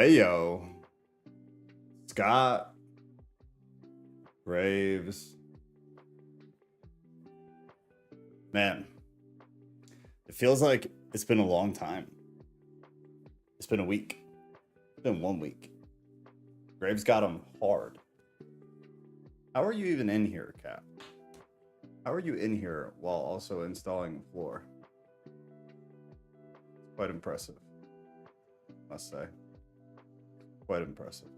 Hey, yo. Scott. Graves. Man, it feels like it's been a long time. It's been a week. It's been 1 week. Graves got him hard. How are you even in here, Cap? How are you in here while also installing the floor? It's quite impressive, I must say. Quite impressive.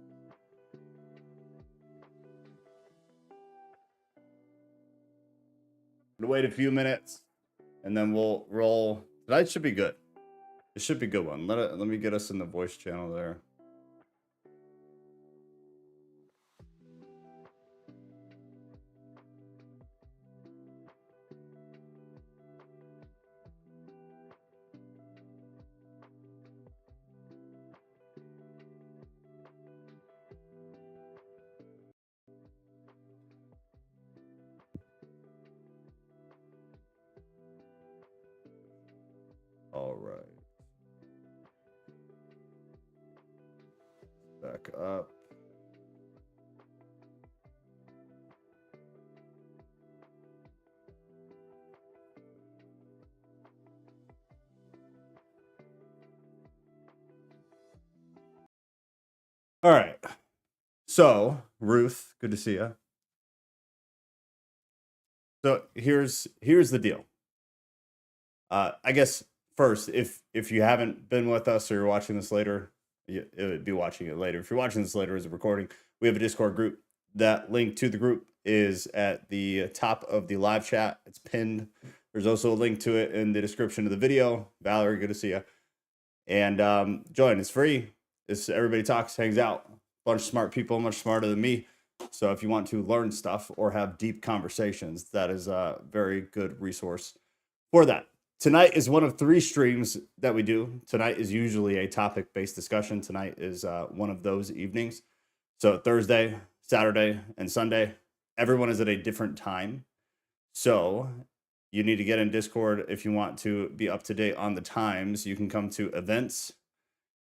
We'll wait a few minutes and then we'll roll. Tonight should be good. It should be a good one. Let me get us in the voice channel there. All right. Back up. All right. So, Ruth, good to see you. So here's the deal. I guess first, if you haven't been with us or you're watching this later, it would be watching it later. If you're watching this later as a recording, we have a Discord group. That link to the group is at the top of the live chat. It's pinned. There's also a link to it in the description of the video. Valerie, good to see you. And join. It's free. Everybody talks, hangs out. A bunch of smart people, much smarter than me. So if you want to learn stuff or have deep conversations, that is a very good resource for that. Tonight is one of 3 streams that we do. Tonight is usually a topic-based discussion. Tonight is one of those evenings. So Thursday, Saturday, and Sunday, everyone is at a different time. So you need to get in Discord if you want to be up to date on the times. You can come to events.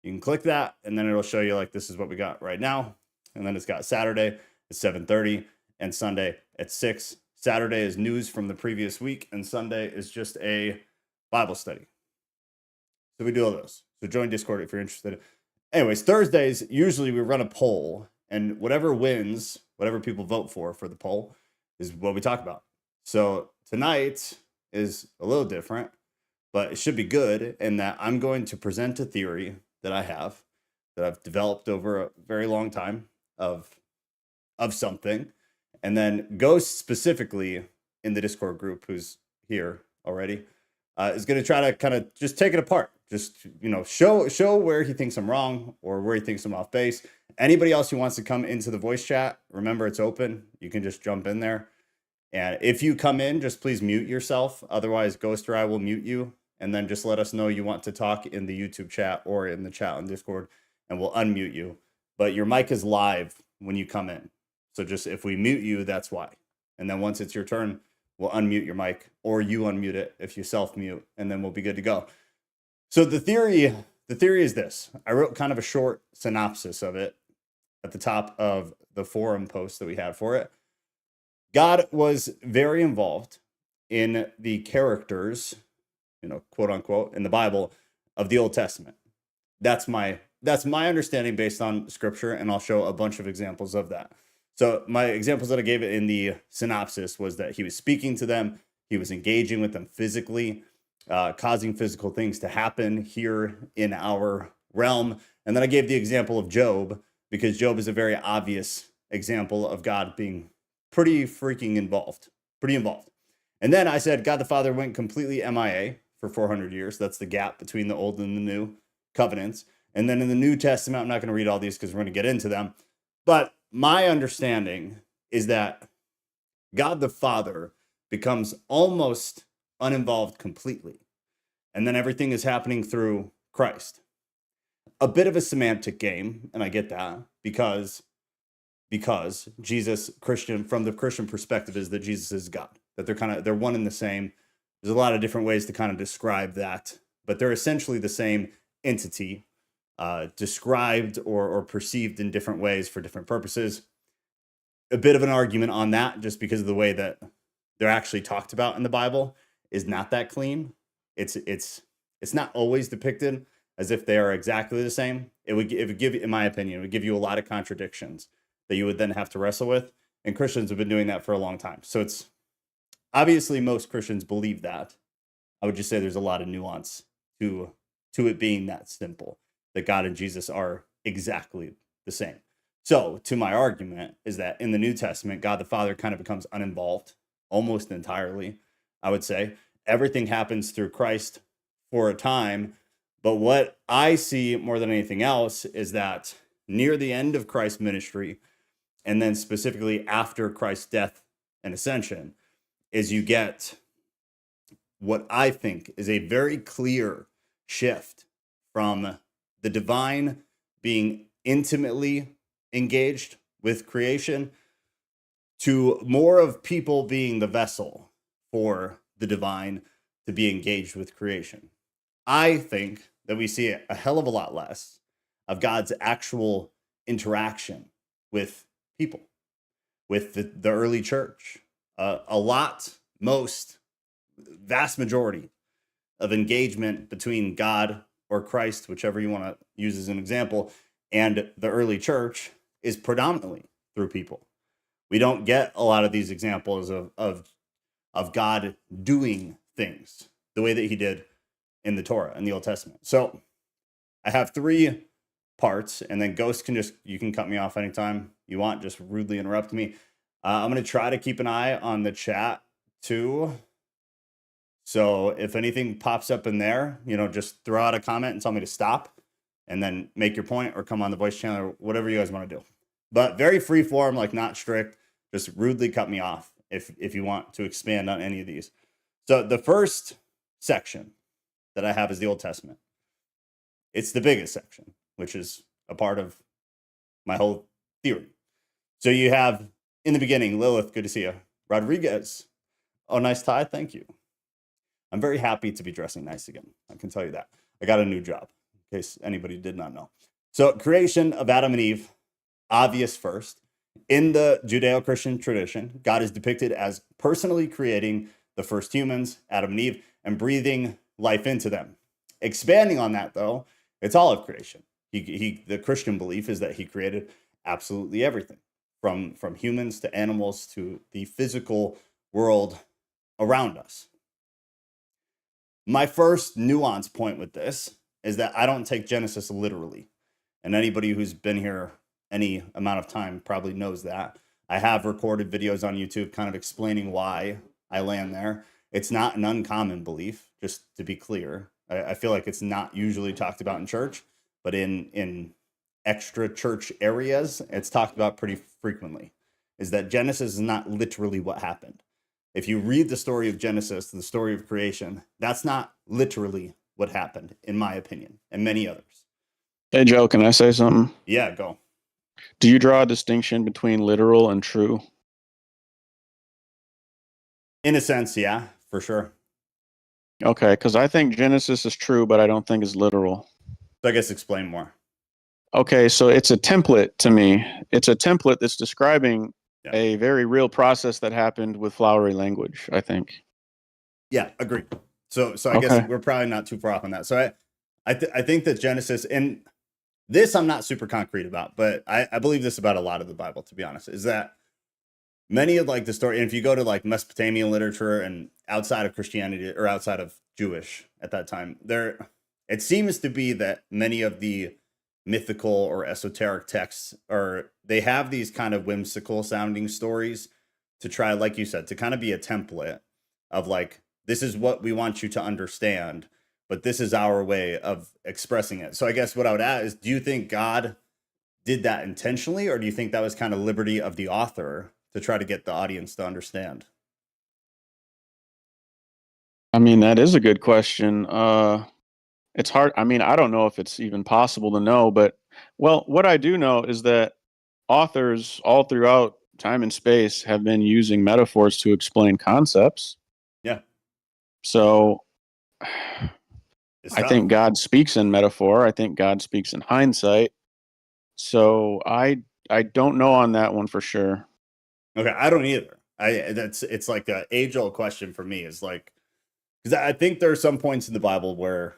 You can click that, and then it'll show you like this is what we got right now. And then it's got Saturday at 7:30 and Sunday at 6. Saturday is news from the previous week, and Sunday is just a Bible study. So we do all those. So join Discord if you're interested. Anyways, Thursdays, usually we run a poll, and whatever wins, whatever people vote for the poll, is what we talk about. So tonight is a little different, but it should be good in that I'm going to present a theory that I have, that I've developed over a very long time of something. And then Ghost specifically in the Discord group, who's here already, is going to try to kind of just take it apart. Just, show where he thinks I'm wrong or where he thinks I'm off base. Anybody else who wants to come into the voice chat, remember it's open. You can just jump in there. And if you come in, just please mute yourself. Otherwise, Ghost or I will mute you. And then just let us know you want to talk in the YouTube chat or in the chat on Discord, and we'll unmute you. But your mic is live when you come in. So just if we mute you, that's why. And then once it's your turn, we'll unmute your mic, or you unmute it if you self-mute, and then we'll be good to go. So the theory is this. I wrote kind of a short synopsis of it at the top of the forum post that we had for it. God was very involved in the characters, quote unquote, in the Bible of the Old Testament. That's my understanding based on scripture, and I'll show a bunch of examples of that. So my examples that I gave it in the synopsis was that he was speaking to them, he was engaging with them physically, causing physical things to happen here in our realm. And then I gave the example of Job, because Job is a very obvious example of God being pretty freaking involved, And then I said God the Father went completely MIA for 400 years. That's the gap between the old and the new covenants. And then in the New Testament, I'm not going to read all these because we're going to get into them. But my understanding is that God the Father becomes almost uninvolved completely. And then everything is happening through Christ. A bit of a semantic game, and I get that, because Jesus, from the Christian perspective, is that Jesus is God, that they're one and the same. There's a lot of different ways to kind of describe that, but they're essentially the same entity. described or perceived in different ways for different purposes. A bit of an argument on that, just because of the way that they're actually talked about in the Bible is not that clean. It's not always depicted as if they are exactly the same. It would give, in my opinion, it would give you a lot of contradictions that you would then have to wrestle with. And Christians have been doing that for a long time. So it's obviously most Christians believe that. I would just say there's a lot of nuance to it being that simple, that God and Jesus are exactly the same. So to my argument is that in the New Testament, God the Father kind of becomes uninvolved almost entirely, I would say. Everything happens through Christ for a time. But what I see more than anything else is that near the end of Christ's ministry, and then specifically after Christ's death and ascension, is you get what I think is a very clear shift from the divine being intimately engaged with creation to more of people being the vessel for the divine to be engaged with creation. I think that we see a hell of a lot less of God's actual interaction with people, with the early church. Vast majority of engagement between God or Christ, whichever you want to use as an example, and the early church is predominantly through people. We don't get a lot of these examples of God doing things the way that he did in the Torah and the Old Testament. So I have 3 parts, and then Ghost you can cut me off anytime you want, just rudely interrupt me. I'm going to try to keep an eye on the chat too. So if anything pops up in there, just throw out a comment and tell me to stop, and then make your point or come on the voice channel or whatever you guys want to do. But very free form, like not strict, just rudely cut me off if you want to expand on any of these. So the first section that I have is the Old Testament. It's the biggest section, which is a part of my whole theory. So you have, in the beginning, Lilith, good to see you. Rodriguez, oh, nice tie, thank you. I'm very happy to be dressing nice again. I can tell you that. I got a new job, in case anybody did not know. So creation of Adam and Eve, obvious first. In the Judeo-Christian tradition, God is depicted as personally creating the first humans, Adam and Eve, and breathing life into them. Expanding on that, though, it's all of creation. The Christian belief is that he created absolutely everything, from humans to animals to the physical world around us. My first nuance point with this is that I don't take Genesis literally. And anybody who's been here any amount of time probably knows that. I have recorded videos on YouTube kind of explaining why I land there. It's not an uncommon belief, just to be clear. I feel like it's not usually talked about in church, but in extra church areas, it's talked about pretty frequently, is that Genesis is not literally what happened. If you read the story of Genesis, the story of creation, that's not literally what happened, in my opinion, and many others. Hey, Joe, can I say something? Yeah, go. Do you draw a distinction between literal and true? In a sense, yeah, for sure. Okay, because I think Genesis is true, but I don't think it's literal. So I guess explain more. Okay, so it's a template to me. It's a template that's describing a very real process that happened with flowery language, I think. Yeah, agreed. So I guess we're probably not too far off on that. So I think that Genesis, and this I'm not super concrete about, but I believe this about a lot of the Bible, to be honest, is that many of like the story, and if you go to like Mesopotamian literature and outside of Christianity or outside of Jewish at that time, it seems to be that many of the mythical or esoteric texts they have these kind of whimsical sounding stories to try, like you said, to kind of be a template of like, this is what we want you to understand, but this is our way of expressing it. So I guess what I would add is, do you think God did that intentionally, or do you think that was kind of liberty of the author to try to get the audience to understand? I mean, that is a good question. It's hard. I mean, I don't know if it's even possible to know, but well, what I do know is that authors all throughout time and space have been using metaphors to explain concepts. Yeah. So It's I tough. think God speaks in metaphor. I think God speaks in hindsight. So I don't know on that one for sure. Okay, I don't either. It's like a age old question for me. Is like, because I think there are some points in the Bible where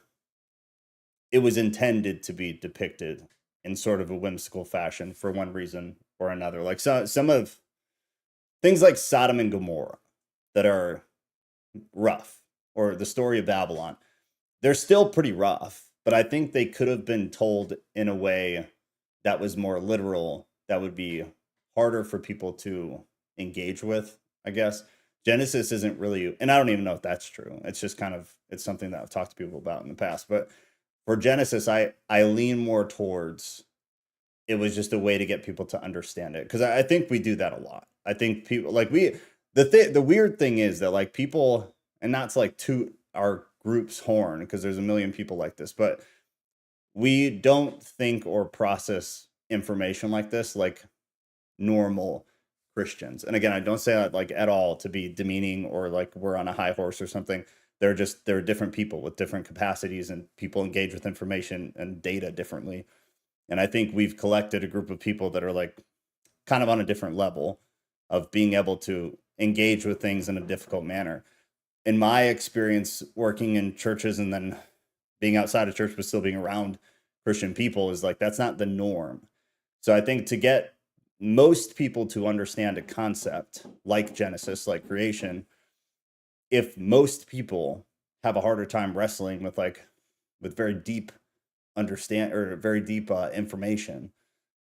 it was intended to be depicted in sort of a whimsical fashion for one reason or another. Like some of things like Sodom and Gomorrah that are rough, or the story of Babylon, they're still pretty rough, but I think they could have been told in a way that was more literal, that would be harder for people to engage with, I guess. Genesis isn't really, and I don't even know if that's true. It's just kind of, it's something that I've talked to people about in the past. But for Genesis, I lean more towards it was just a way to get people to understand it, because I think we do that a lot. I think people like the weird thing is that like people, and not to like toot our group's horn because there's a million people like this, but we don't think or process information like this like normal Christians. And again, I don't say that like at all to be demeaning or like we're on a high horse or something. They're different people with different capacities, and people engage with information and data differently. And I think we've collected a group of people that are like kind of on a different level of being able to engage with things in a difficult manner. In my experience working in churches and then being outside of church but still being around Christian people, is like that's not the norm. So I think to get most people to understand a concept like Genesis, like creation, if most people have a harder time wrestling with like with very deep understand or very deep information,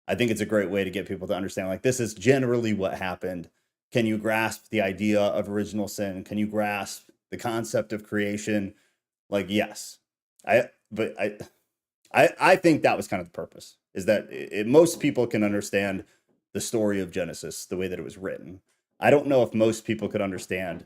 I think it's a great way to get people to understand like this is generally what happened. Can you grasp the idea of original sin? Can you grasp the concept of creation? Like, yes. I think that was kind of the purpose, is that most people can understand the story of Genesis the way that it was written. I don't know if most people could understand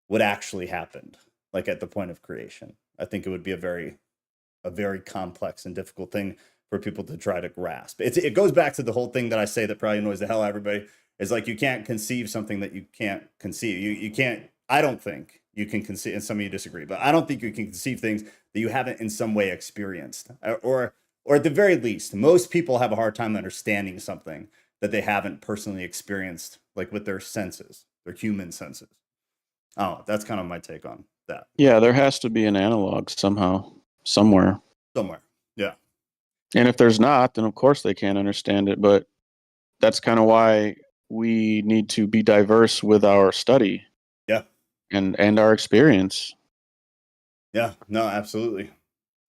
what actually happened, like at the point of creation. I think it would be a very complex and difficult thing for people to try to grasp. It goes back to the whole thing that I say that probably annoys the hell out of everybody, is like you can't conceive something that you can't conceive. You can't. I don't think you can conceive, and some of you disagree, but I don't think you can conceive things that you haven't in some way experienced, or at the very least, most people have a hard time understanding something that they haven't personally experienced, like with their senses, their human senses. Oh, that's kind of my take on that. Yeah, there has to be an analog somehow, somewhere. Somewhere, yeah. And if there's not, then of course they can't understand it. But that's kind of why we need to be diverse with our study. Yeah. And our experience. Yeah, no, absolutely.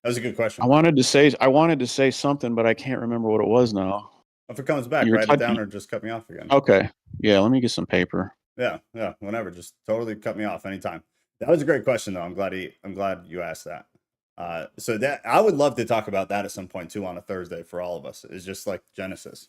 That was a good question. I wanted to say something, but I can't remember what it was now. If it comes back, You were write it down or just cut me off again. Okay. Yeah, let me get some paper. Yeah, whenever. Just totally cut me off anytime. That was a great question, though. I'm glad you asked that. So that I would love to talk about that at some point too on a Thursday for all of us. It's just like Genesis.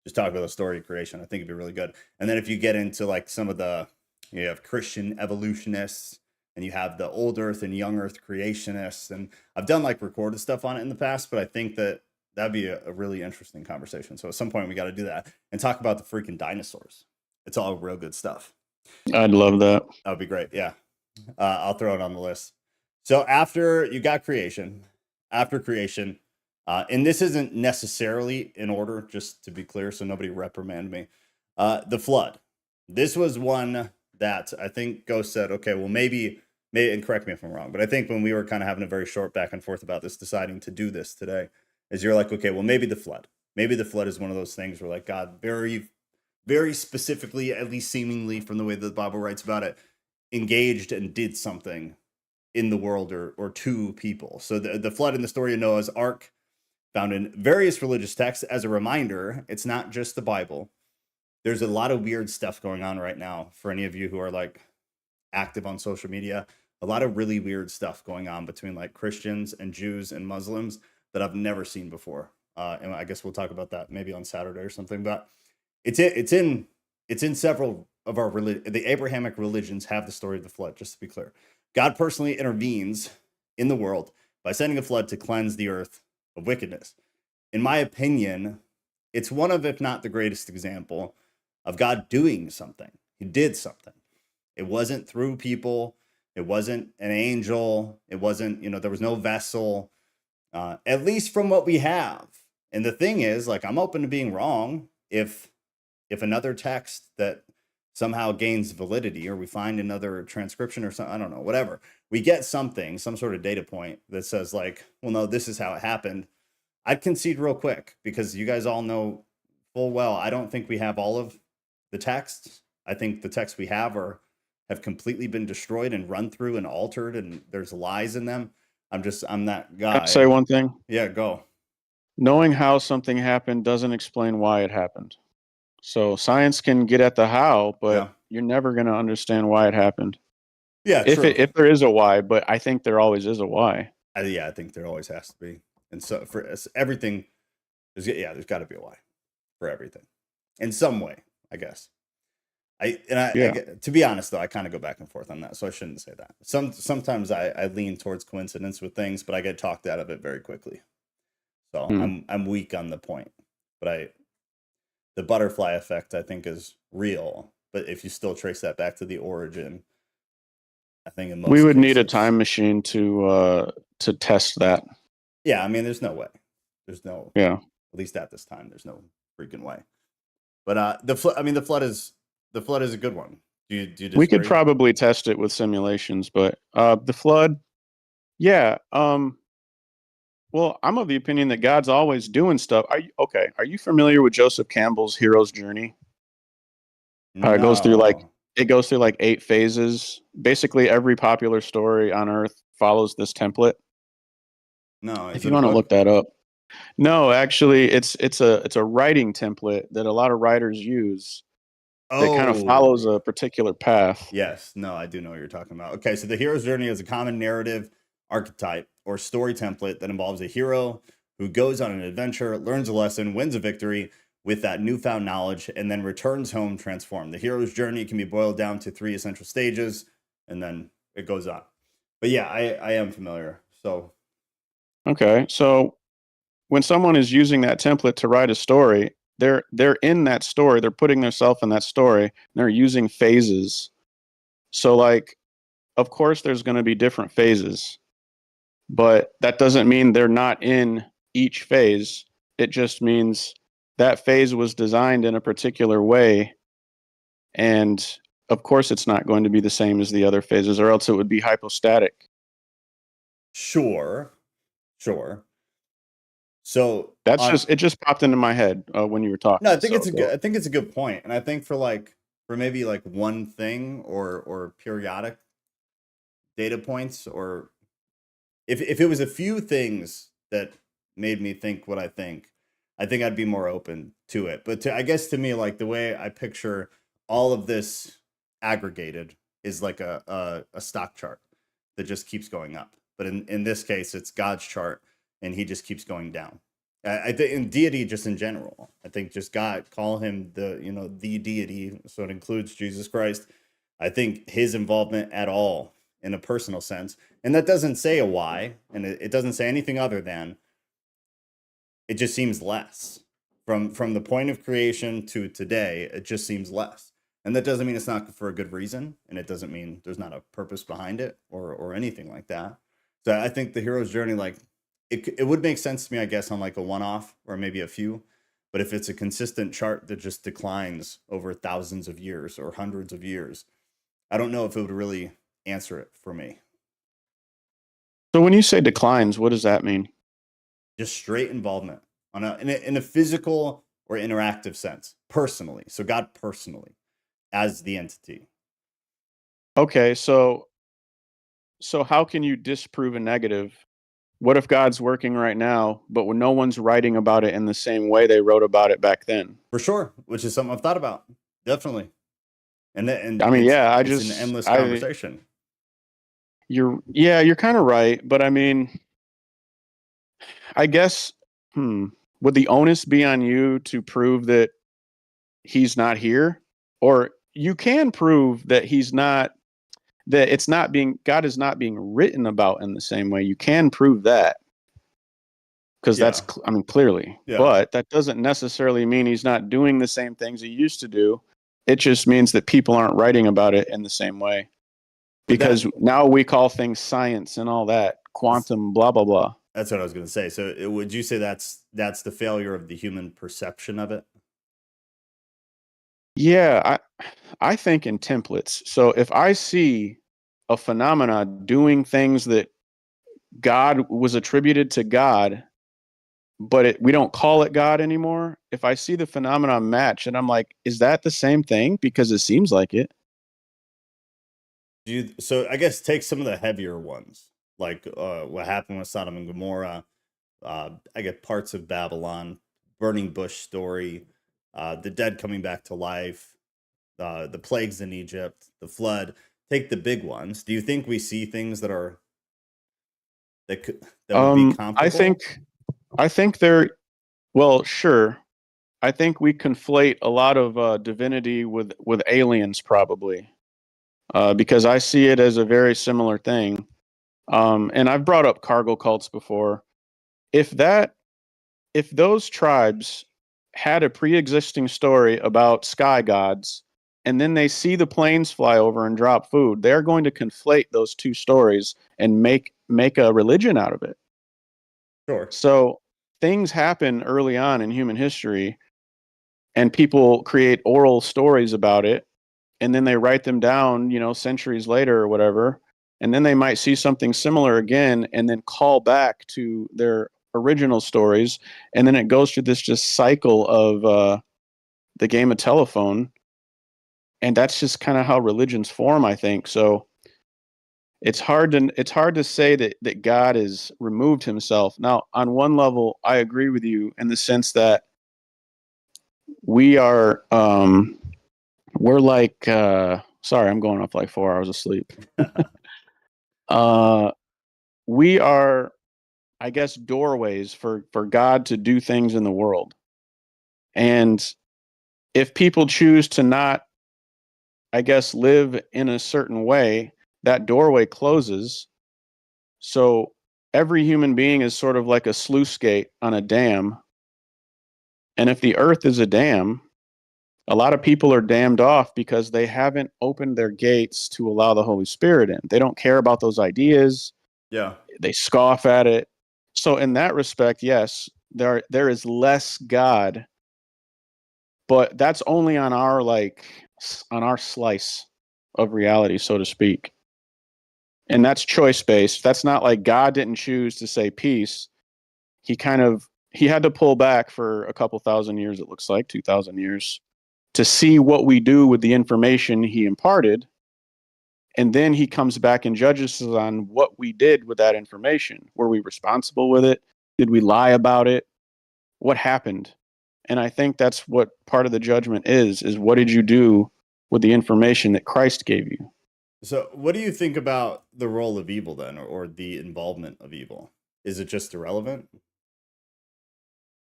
Just talk about the story of creation. I think it'd be really good. And then if you get into like some of the, you have Christian evolutionists, and you have the old Earth and young Earth creationists, and I've done like recorded stuff on it in the past, but I think that that'd be a really interesting conversation. So at some point we got to do that and talk about the freaking dinosaurs. It's all real good stuff. I'd love that. That would be great. Yeah. I'll throw it on the list. So after you got creation, after creation, and this isn't necessarily in order, just to be clear, so nobody reprimand me. The flood. This was one that I think Ghost said, okay, well, maybe, and correct me if I'm wrong, but I think when we were kind of having a very short back and forth about this, deciding to do this today, is you're like, okay, well, maybe the flood. Maybe the flood is one of those things where like God very, very specifically, at least seemingly from the way that the Bible writes about it, engaged and did something in the world or to people. So the flood in the story of Noah's Ark, found in various religious texts. As a reminder, it's not just the Bible. There's a lot of weird stuff going on right now for any of you who are like active on social media. A lot of really weird stuff going on between like Christians and Jews and Muslims that I've never seen before. And I guess we'll talk about that maybe on Saturday or something. But it's in several of our the Abrahamic religions have the story of the flood. Just to be clear, God personally intervenes in the world by sending a flood to cleanse the earth of wickedness. In my opinion, it's one of, if not the greatest example of God doing something. He did something. It wasn't through people. It wasn't an angel. It wasn't, there was no vessel, at least from what we have. And the thing is, like, I'm open to being wrong if another text that somehow gains validity, or we find another transcription or something, I don't know, whatever. We get something, some sort of data point that says like, well, no, this is how it happened. I'd concede real quick, because you guys all know full well, I don't think we have all of the texts. I think the texts we have have completely been destroyed and run through and altered, and there's lies in them. I'm that guy. Can I say one thing? Yeah, go. Knowing how something happened doesn't explain why it happened. So science can get at the how, but you're never going to understand why it happened. Yeah, if true. If there is a why, but I think there always is a why. I think there always has to be. And so for everything, there's got to be a why for everything in some way, I guess. To be honest, though, I kind of go back and forth on that, so I shouldn't say that. Sometimes I lean towards coincidence with things, but I get talked out of it very quickly. So I'm weak on the point, but the butterfly effect, I think, is real. But if you still trace that back to the origin, I think in most we would cases, need a time machine to test that. Yeah, I mean, there's no way. There's no. Yeah. At least at this time, there's no freaking way. But the flood is a good one. Do you disagree? We could probably test it with simulations, but the flood, yeah. Well, I'm of the opinion that God's always doing stuff. Are you familiar with Joseph Campbell's hero's journey? No. It goes through like 8 phases. Basically, every popular story on Earth follows this template. No, if you want to look that up. No, actually, it's a writing template that a lot of writers use. That kind of follows a particular path. Yes, no, I do know what you're talking about. Okay, so the hero's journey is a common narrative archetype or story template that involves a hero who goes on an adventure, learns a lesson, wins a victory with that newfound knowledge, and then returns home transformed. The hero's journey can be boiled down to 3 essential stages, and then it goes on. But yeah, I am familiar. So okay, so when someone is using that template to write a story, they're in that story, they're putting themselves in that story, and they're using phases. So like, of course there's going to be different phases, but that doesn't mean they're not in each phase. It just means that phase was designed in a particular way, and of course it's not going to be the same as the other phases, or else it would be hypostatic. Sure. So it just popped into my head when you were talking. No, I think it's a good point. And I think for maybe like one thing or periodic data points, or if it was a few things that made me think what I think I'd be more open to it. But I guess to me, like, the way I picture all of this aggregated is like a stock chart that just keeps going up. But in this case, it's God's chart, and he just keeps going down. I think in deity, just in general, I think just God, call him the deity. So it includes Jesus Christ. I think his involvement at all in a personal sense, and that doesn't say a why, and it doesn't say anything other than it just seems less from the point of creation to today. It just seems less. And that doesn't mean it's not for a good reason. And it doesn't mean there's not a purpose behind it or anything like that. So I think the hero's journey, like, it would make sense to me, I guess, on like a one-off or maybe a few. But if it's a consistent chart that just declines over thousands of years or hundreds of years, I don't know if it would really answer it for me. So when you say declines, what does that mean? Just straight involvement in a physical or interactive sense, personally. So God personally, as the entity. Okay, so how can you disprove a negative? What if God's working right now, but when no one's writing about it in the same way they wrote about it back then? For sure, which is something I've thought about. Definitely. And I mean, it's an endless conversation. You're kind of right, but I mean, I guess, would the onus be on you to prove that he's not here? Or you can prove that he's not, that it's not being, God is not being written about in the same way. You can prove that. Because that's, I mean, clearly. Yeah. But that doesn't necessarily mean he's not doing the same things he used to do. It just means that people aren't writing about it in the same way. because now we call things science and all that, quantum, blah, blah, blah. That's what I was going to say. So would you say that's the failure of the human perception of it? Yeah, I think in templates. So if I see a phenomena doing things that God was attributed to God, but we don't call it God anymore. If I see the phenomenon match and I'm like, is that the same thing? Because it seems like it. So I guess take some of the heavier ones, like what happened with Sodom and Gomorrah. I get parts of Babylon, burning bush story, the dead coming back to life, the plagues in Egypt, the flood. Take the big ones. Do you think we see things that are that would be comparable? I think they're, well, sure. I think we conflate a lot of divinity with aliens, probably, because I see it as a very similar thing. And I've brought up cargo cults before. If that, if those tribes had a pre-existing story about sky gods, and then they see the planes fly over and drop food, they're going to conflate those two stories and make a religion out of it. Sure. So things happen early on in human history, and people create oral stories about it, and then they write them down, centuries later or whatever, and then they might see something similar again and then call back to their original stories, and then it goes through this just cycle of the game of telephone, and that's just kind of how religions form, I think. So it's hard to say that God has removed himself. Now, on one level, I agree with you in the sense that we are we're like sorry, I'm going off like 4 hours of sleep. uh we are, I guess, doorways for God to do things in the world. And if people choose to not, I guess, live in a certain way, that doorway closes. So every human being is sort of like a sluice gate on a dam. And if the earth is a dam, a lot of people are damned off because they haven't opened their gates to allow the Holy Spirit in. They don't care about those ideas. Yeah. They scoff at it. So in that respect, yes, there is less God, but that's only on our slice of reality, so to speak. And that's choice based. That's not like God didn't choose to say peace. He had to pull back for a couple thousand years, it looks like 2,000 years, to see what we do with the information he imparted. And then he comes back and judges us on what we did with that information. Were we responsible with it? Did we lie about it? What happened? And I think that's what part of the judgment is what did you do with the information that Christ gave you? So what do you think about the role of evil then, or the involvement of evil? Is it just irrelevant?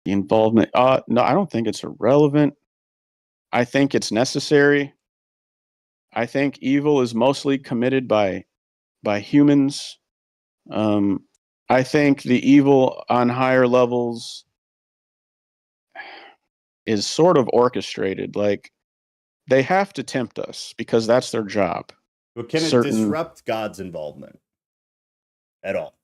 The involvement, no, I don't think it's irrelevant. I think it's necessary. I think evil is mostly committed by humans. Um, I think the evil on higher levels is sort of orchestrated. Like, they have to tempt us because that's their job. But can it disrupt God's involvement at all?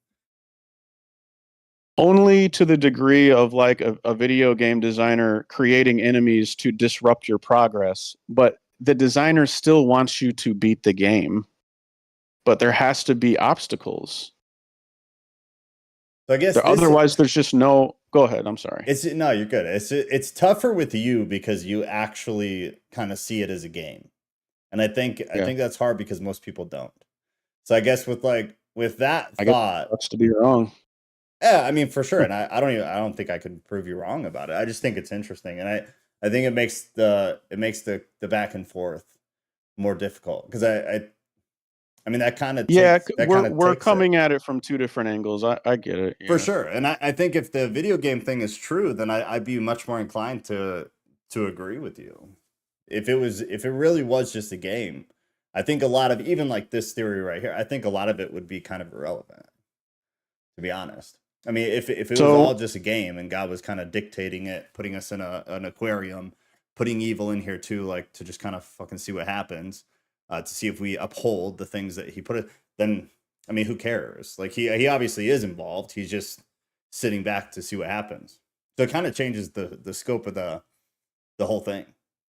Only to the degree of like a video game designer creating enemies to disrupt your progress. But the designer still wants you to beat the game. But there has to be obstacles. So I guess Otherwise, there's just no. Go ahead. I'm sorry. No, you're good. It's tougher with you because you actually kind of see it as a game, and I think that's hard because most people don't. So I guess with that thought, that's to be wrong. Yeah, I mean for sure, and I don't think I could prove you wrong about it. I just think it's interesting, and I think it makes the back and forth more difficult because I mean, that kind of we're coming at it from two different angles. I get it. Yeah. For sure. And I think if the video game thing is true, then I'd be much more inclined to agree with you. If it really was just a game, I think a lot of, even like this theory right here, I think a lot of it would be kind of irrelevant, to be honest. I mean, if it was all just a game and God was kind of dictating it, putting us in an aquarium, putting evil in here too, like to just kind of fucking see what happens, to see if we uphold the things that he put it. Then I mean, who cares? Like he obviously is involved. He's just sitting back to see what happens. So it kind of changes the scope of the whole thing,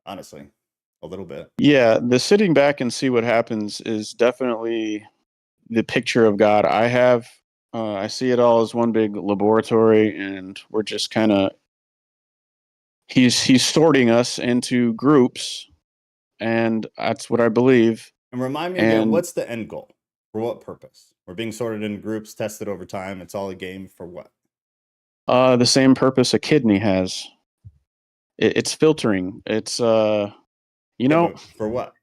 honestly, a little bit. Yeah, the sitting back and see what happens is definitely the picture of God I have. I see it all as one big laboratory, and we're just kind of he's sorting us into groups, and that's what I believe. And remind me again, And what's the end goal? For what purpose? We're being sorted in groups, tested over time. It's all a game for what? the same purpose a kidney has. It's filtering. It's But for what?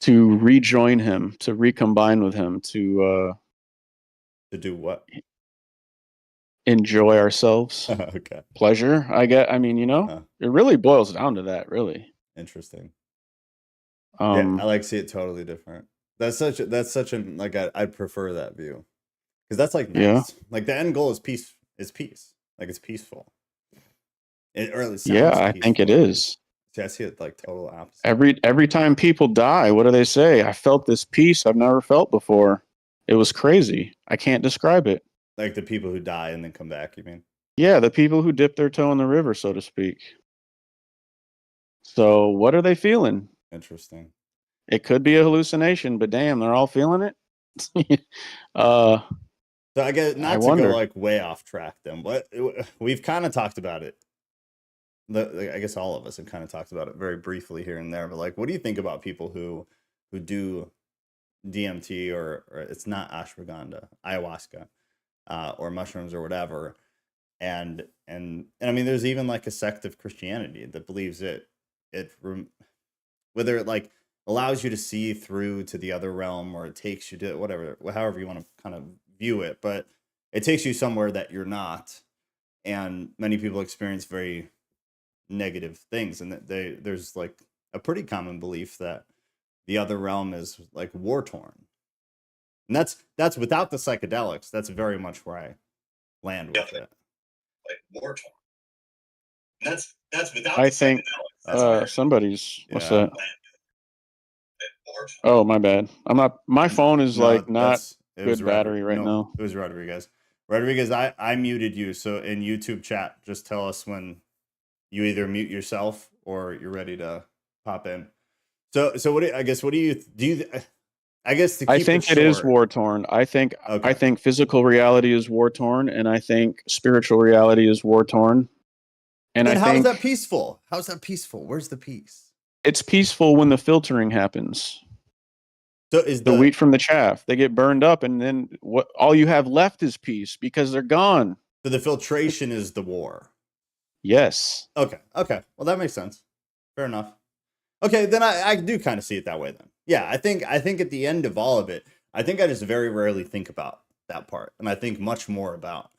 to rejoin him, to recombine with him, To do what? enjoy ourselves. Okay. Pleasure. I mean, it really boils down to that, really. Interesting. Yeah, I like see it totally different. That's such a like I'd prefer that view. Because that's like nice. Yeah. Like the end goal is peace. Like it's peaceful. Or at least Yeah, I think it is. See, I see it like total opposite. Every time people die, what do they say? I felt this peace I've never felt before. It was crazy. I can't describe it. Like the people who die and then come back, you mean? Yeah, the people who dip their toe in the river, so to speak. So what are they feeling? Interesting. It could be a hallucination, but damn, they're all feeling it. So I guess not I to wonder. go like way off track then, but we've kind of talked about it. I guess all of us have kind of talked about it very briefly here and there, but like, what do you think about people who do DMT or it's not ashwagandha, ayahuasca, or mushrooms or whatever, and I mean, there's even like a sect of Christianity that believes whether it like allows you to see through to the other realm or it takes you to whatever, however you want to kind of view it, but it takes you somewhere that you're not, and many people experience very negative things, and that there's like a pretty common belief that the other realm is like war torn, and that's without the psychedelics. That's very much where I land with it. Like war torn. That's without. I think somebody's what's that? Oh, my bad. I'm not. My phone is like not good battery right now. It was Rodriguez. Rodriguez, I muted you. So in YouTube chat, just tell us when you either mute yourself or you're ready to pop in. So what do you I guess to keep I think it is war torn. I think physical reality is war torn, and I think spiritual reality is war torn. And then I think how's that peaceful? How's that peaceful? Where's the peace? It's peaceful when the filtering happens. So is the wheat from the chaff? They get burned up, and then all you have left is peace because they're gone. So the filtration is the war. Yes. Okay. Well, that makes sense. Fair enough. Okay, then I do kind of see it that way then. Yeah, I think at the end of all of it, I think I just very rarely think about that part. And I think much more about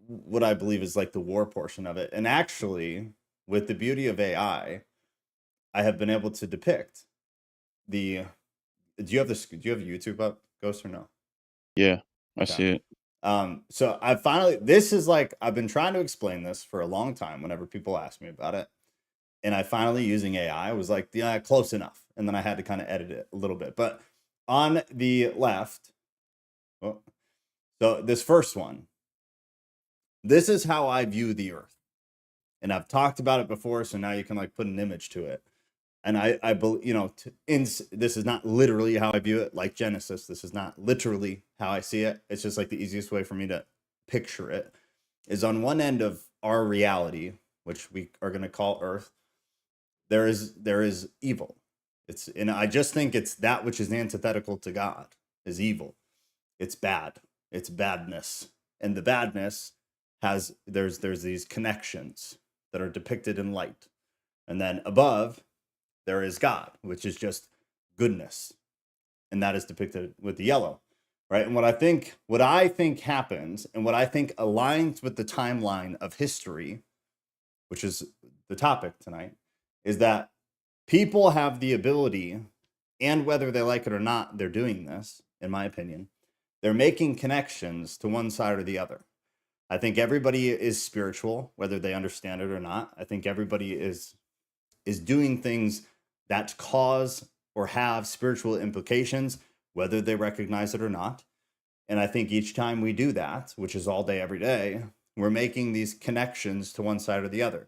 what I believe is like the war portion of it. And actually, with the beauty of AI, I have been able to depict do you have YouTube up, Ghost, or no? Yeah, I see it. So I finally, this is like, I've been trying to explain this for a long time whenever people ask me about it. And I finally, using AI, was like, yeah, close enough. And then I had to kind of edit it a little bit. But on the left, so this first one, this is how I view the earth. And I've talked about it before, so now you can like put an image to it. And I believe, this is not literally how I view it, like Genesis. This is not literally how I see it. It's just like the easiest way for me to picture it is on one end of our reality, which we are going to call Earth. There is evil. And I just think it's that which is antithetical to God is evil. It's bad. It's badness. And the badness there's these connections that are depicted in light. And then above, there is God, which is just goodness. And that is depicted with the yellow, right? And what I think happens and what I think aligns with the timeline of history, which is the topic tonight, is that people have the ability, and whether they like it or not, they're doing this, in my opinion. They're making connections to one side or the other. I think everybody is spiritual, whether they understand it or not. I think everybody is doing things that cause or have spiritual implications, whether they recognize it or not. And I think each time we do that, which is all day, every day, we're making these connections to one side or the other.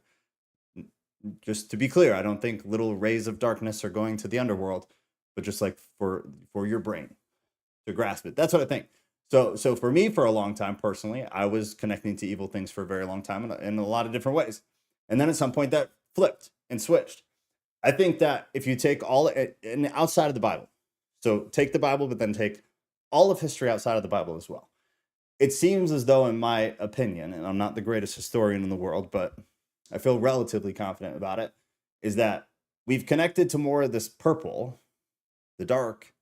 Just to be clear, I don't think little rays of darkness are going to the underworld, but just like for your brain to grasp it. That's what I think. So for me, for a long time, personally, I was connecting to evil things for a very long time in a lot of different ways. And then at some point that flipped and switched. I think that if you take all and outside of the Bible, so take the Bible, but then take all of history outside of the Bible as well. It seems as though, in my opinion, and I'm not the greatest historian in the world, but I feel relatively confident about it, is that we've connected to more of this purple, the dark,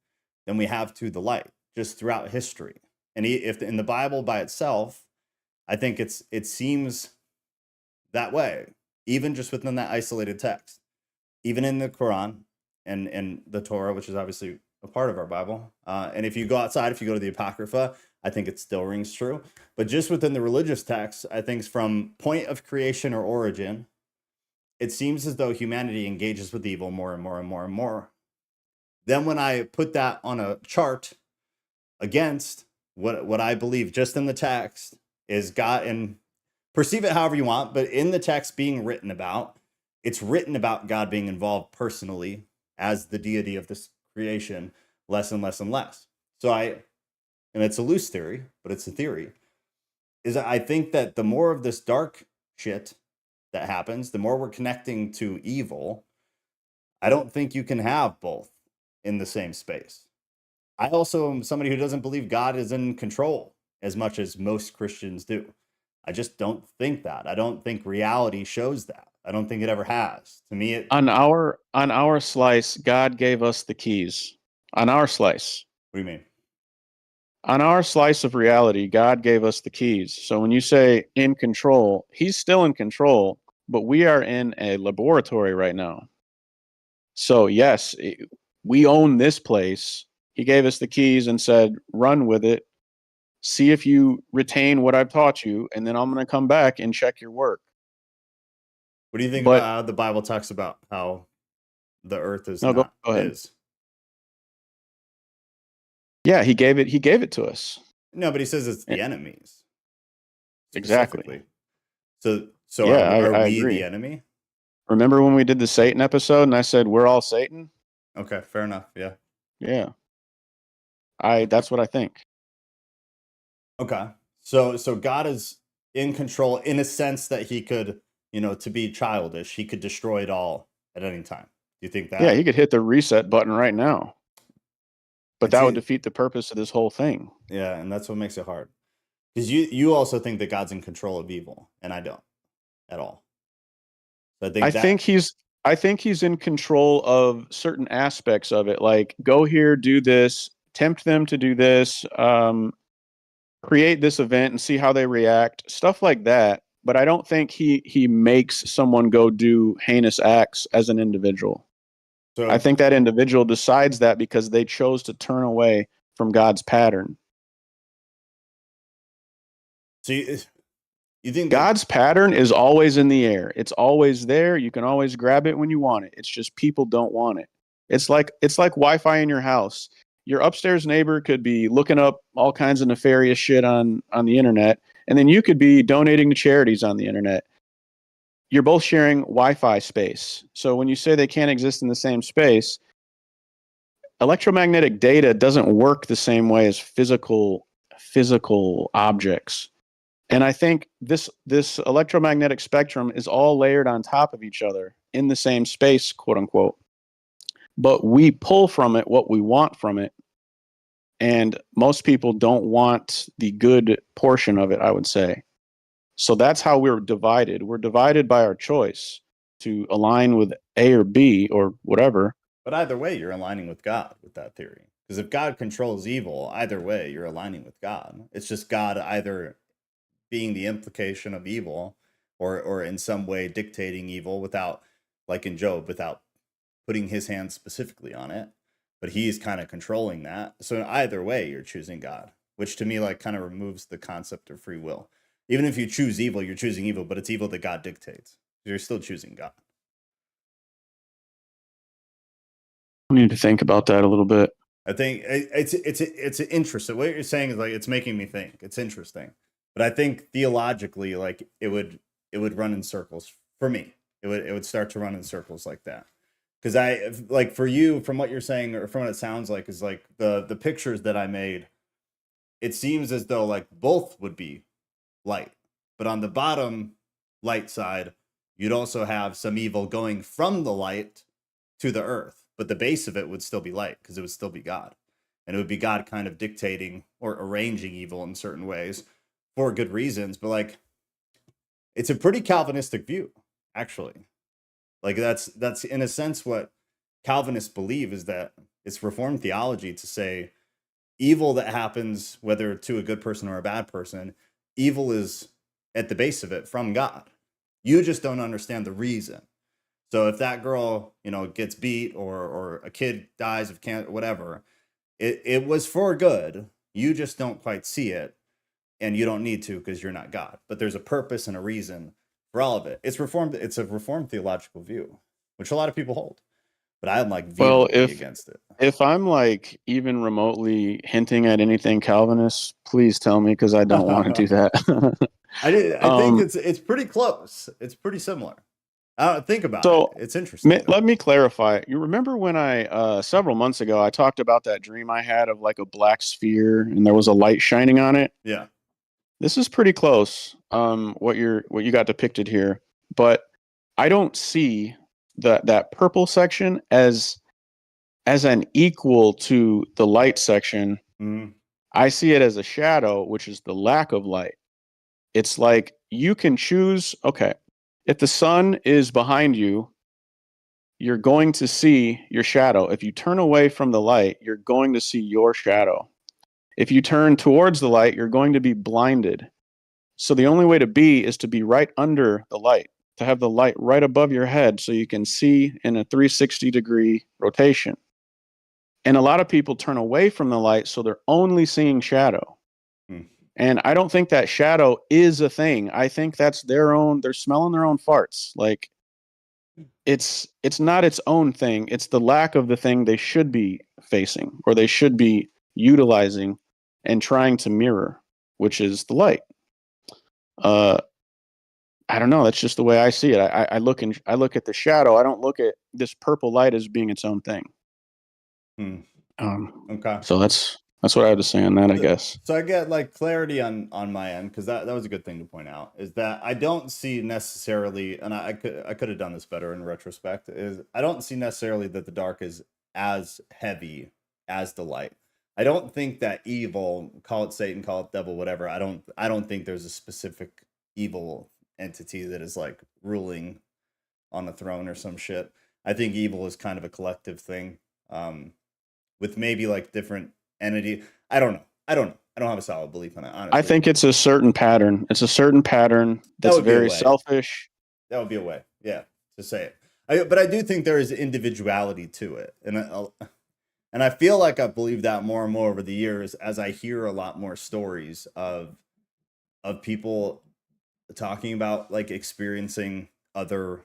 than we have to the light, just throughout history. And if in the Bible by itself, I think it seems that way, even just within that isolated text, even in the Quran and the Torah, which is obviously a part of our Bible. And if you go outside, if you go to the Apocrypha, I think it still rings true. But just within the religious texts, I think from point of creation or origin, it seems as though humanity engages with evil more and more and more and more. Then when I put that on a chart against what I believe just in the text is God, and perceive it however you want, but in the text being written about, it's written about God being involved personally as the deity of this creation less and less and less. So and it's a loose theory, but it's a theory, is I think that the more of this dark shit that happens, the more we're connecting to evil. I don't think you can have both in the same space. I also am somebody who doesn't believe God is in control as much as most Christians do. I just don't think that. I don't think reality shows that. I don't think it ever has. To me, On our slice, God gave us the keys. On our slice. What do you mean? On our slice of reality, God gave us the keys. So when you say in control, he's still in control, but we are in a laboratory right now. So yes, we own this place. He gave us the keys and said, run with it. See if you retain what I've taught you, and then I'm going to come back and check your work. What do you think about how the Bible talks about how the earth is go ahead. his? Yeah, he gave it to us. No, but he says it's the enemies. Exactly. So yeah, are I we agree. the enemy? Remember when we did the Satan episode and I said we're all Satan? Okay, fair enough. Yeah. Yeah. That's what I think. Okay. So God is in control in a sense that he could, to be childish, he could destroy it all at any time. Do you think that? Yeah, he could hit the reset button right now. But that would See, defeat the purpose of this whole thing. yeah, and that's what makes it hard. Because you also think that God's in control of evil, and I don't at all. So I think he's in control of certain aspects of it, like go here, do this, tempt them to do this, create this event and see how they react, stuff like that. But I don't think he makes someone go do heinous acts as an individual. So I think that individual decides that because they chose to turn away from God's pattern. So you think God's pattern is always in the air. It's always there. You can always grab it when you want it. It's just people don't want it. It's like Wi-Fi in your house. Your upstairs neighbor could be looking up all kinds of nefarious shit on the internet, and then you could be donating to charities on the internet. You're both sharing Wi-Fi space. So when you say they can't exist in the same space, electromagnetic data doesn't work the same way as physical objects. And I think this electromagnetic spectrum is all layered on top of each other in the same space, quote unquote. But we pull from it what we want from it. And most people don't want the good portion of it, I would say. So that's how we're divided. We're divided by our choice to align with A or B or whatever. But either way, you're aligning with God with that theory. Because if God controls evil, either way, you're aligning with God. It's just God either being the implication of evil or in some way dictating evil without, like in Job, without putting his hand specifically on it. But he's kind of controlling that. So either way, you're choosing God, which to me like kind of removes the concept of free will. Even if you choose evil, you're choosing evil, but it's evil that God dictates. You're still choosing God. I need to think about that a little bit. I think it's interesting. What you're saying is like it's making me think. It's interesting, but I think theologically, like it would run in circles for me. It would start to run in circles like that. Because like for you, from what you're saying or from what it sounds like, is like the pictures that I made. It seems as though like both would be light, but on the bottom light side, you'd also have some evil going from the light to the earth, but the base of it would still be light because it would still be God. And it would be God kind of dictating or arranging evil in certain ways for good reasons. But like, it's a pretty Calvinistic view, actually. Like that's in a sense what Calvinists believe is that it's Reformed theology to say evil that happens, whether to a good person or a bad person, evil is at the base of it from God. You just don't understand the reason. So if that girl, gets beat or a kid dies of cancer, whatever, it was for good. You just don't quite see it, and you don't need to because you're not God. But there's a purpose and a reason for all of it. It's reformed. It's a reformed theological view, which a lot of people hold, but I'm like Well, vehemently against it. if I'm like even remotely hinting at anything Calvinist, please tell me because I don't want to do that. I think it's pretty close. It's pretty similar. Think about it. So It's interesting. let me clarify. You remember when I several months ago I talked about that dream I had of like a black sphere and there was a light shining on it? Yeah. This is pretty close. What you got depicted here, but I don't see that purple section as an equal to the light section. Mm. I see it as a shadow, which is the lack of light. It's like you can choose, okay, if the sun is behind you, you're going to see your shadow. If you turn away from the light, you're going to see your shadow. If you turn towards the light, you're going to be blinded. So the only way to be is to be right under the light, to have the light right above your head so you can see in a 360-degree rotation. And a lot of people turn away from the light, so they're only seeing shadow. And I don't think that shadow is a thing. I think that's they're smelling their own farts. Like it's not its own thing. It's the lack of the thing they should be facing or they should be utilizing and trying to mirror, which is the light. I don't know. That's just the way I see it. I look at the shadow. I don't look at this purple light as being its own thing. Okay. So that's what I had to say on that, I guess. So I get like clarity on my end because that was a good thing to point out is that I don't see necessarily, and I could have done this better in retrospect. Is I don't see necessarily that the dark is as heavy as the light. I don't think that evil, call it Satan, call it devil, whatever. I don't think there's a specific evil entity that is like ruling on the throne or some shit. I think evil is kind of a collective thing, with maybe like different entity. I don't know. I don't have a solid belief on it, honestly. I think it's a certain pattern. It's a certain pattern that's very selfish. That would be a way, yeah, to say it. But I do think there is individuality to it, and I feel like I believe that more and more over the years as I hear a lot more stories of people talking about like experiencing other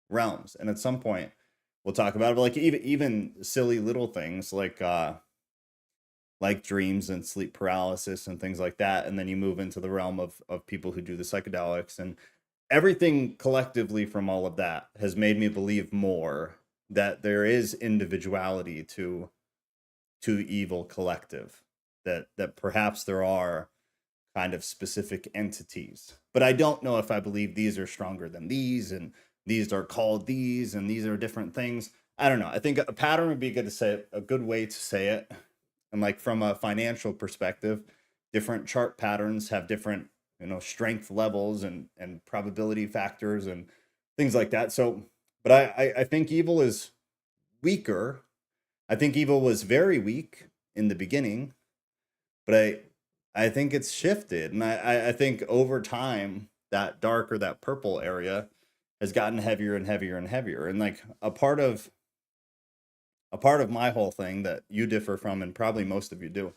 realms, and at some point we'll talk about it, but like even silly little things like dreams and sleep paralysis and things like that, and then you move into the realm of people who do the psychedelics, and everything collectively from all of that has made me believe more that there is individuality to evil collective, that perhaps there are kind of specific entities, but I don't know if I believe these are stronger than these and these are called these and these are different things. I don't know. I think a pattern would be good to say, a good way to say it. And like from a financial perspective, different chart patterns have different, strength levels and probability factors and things like that. So, but I think evil is weaker. I think evil was very weak in the beginning, but I think it's shifted. And I think over time, that dark or that purple area has gotten heavier and heavier and heavier. And like a part of my whole thing that you differ from, and probably most of you do,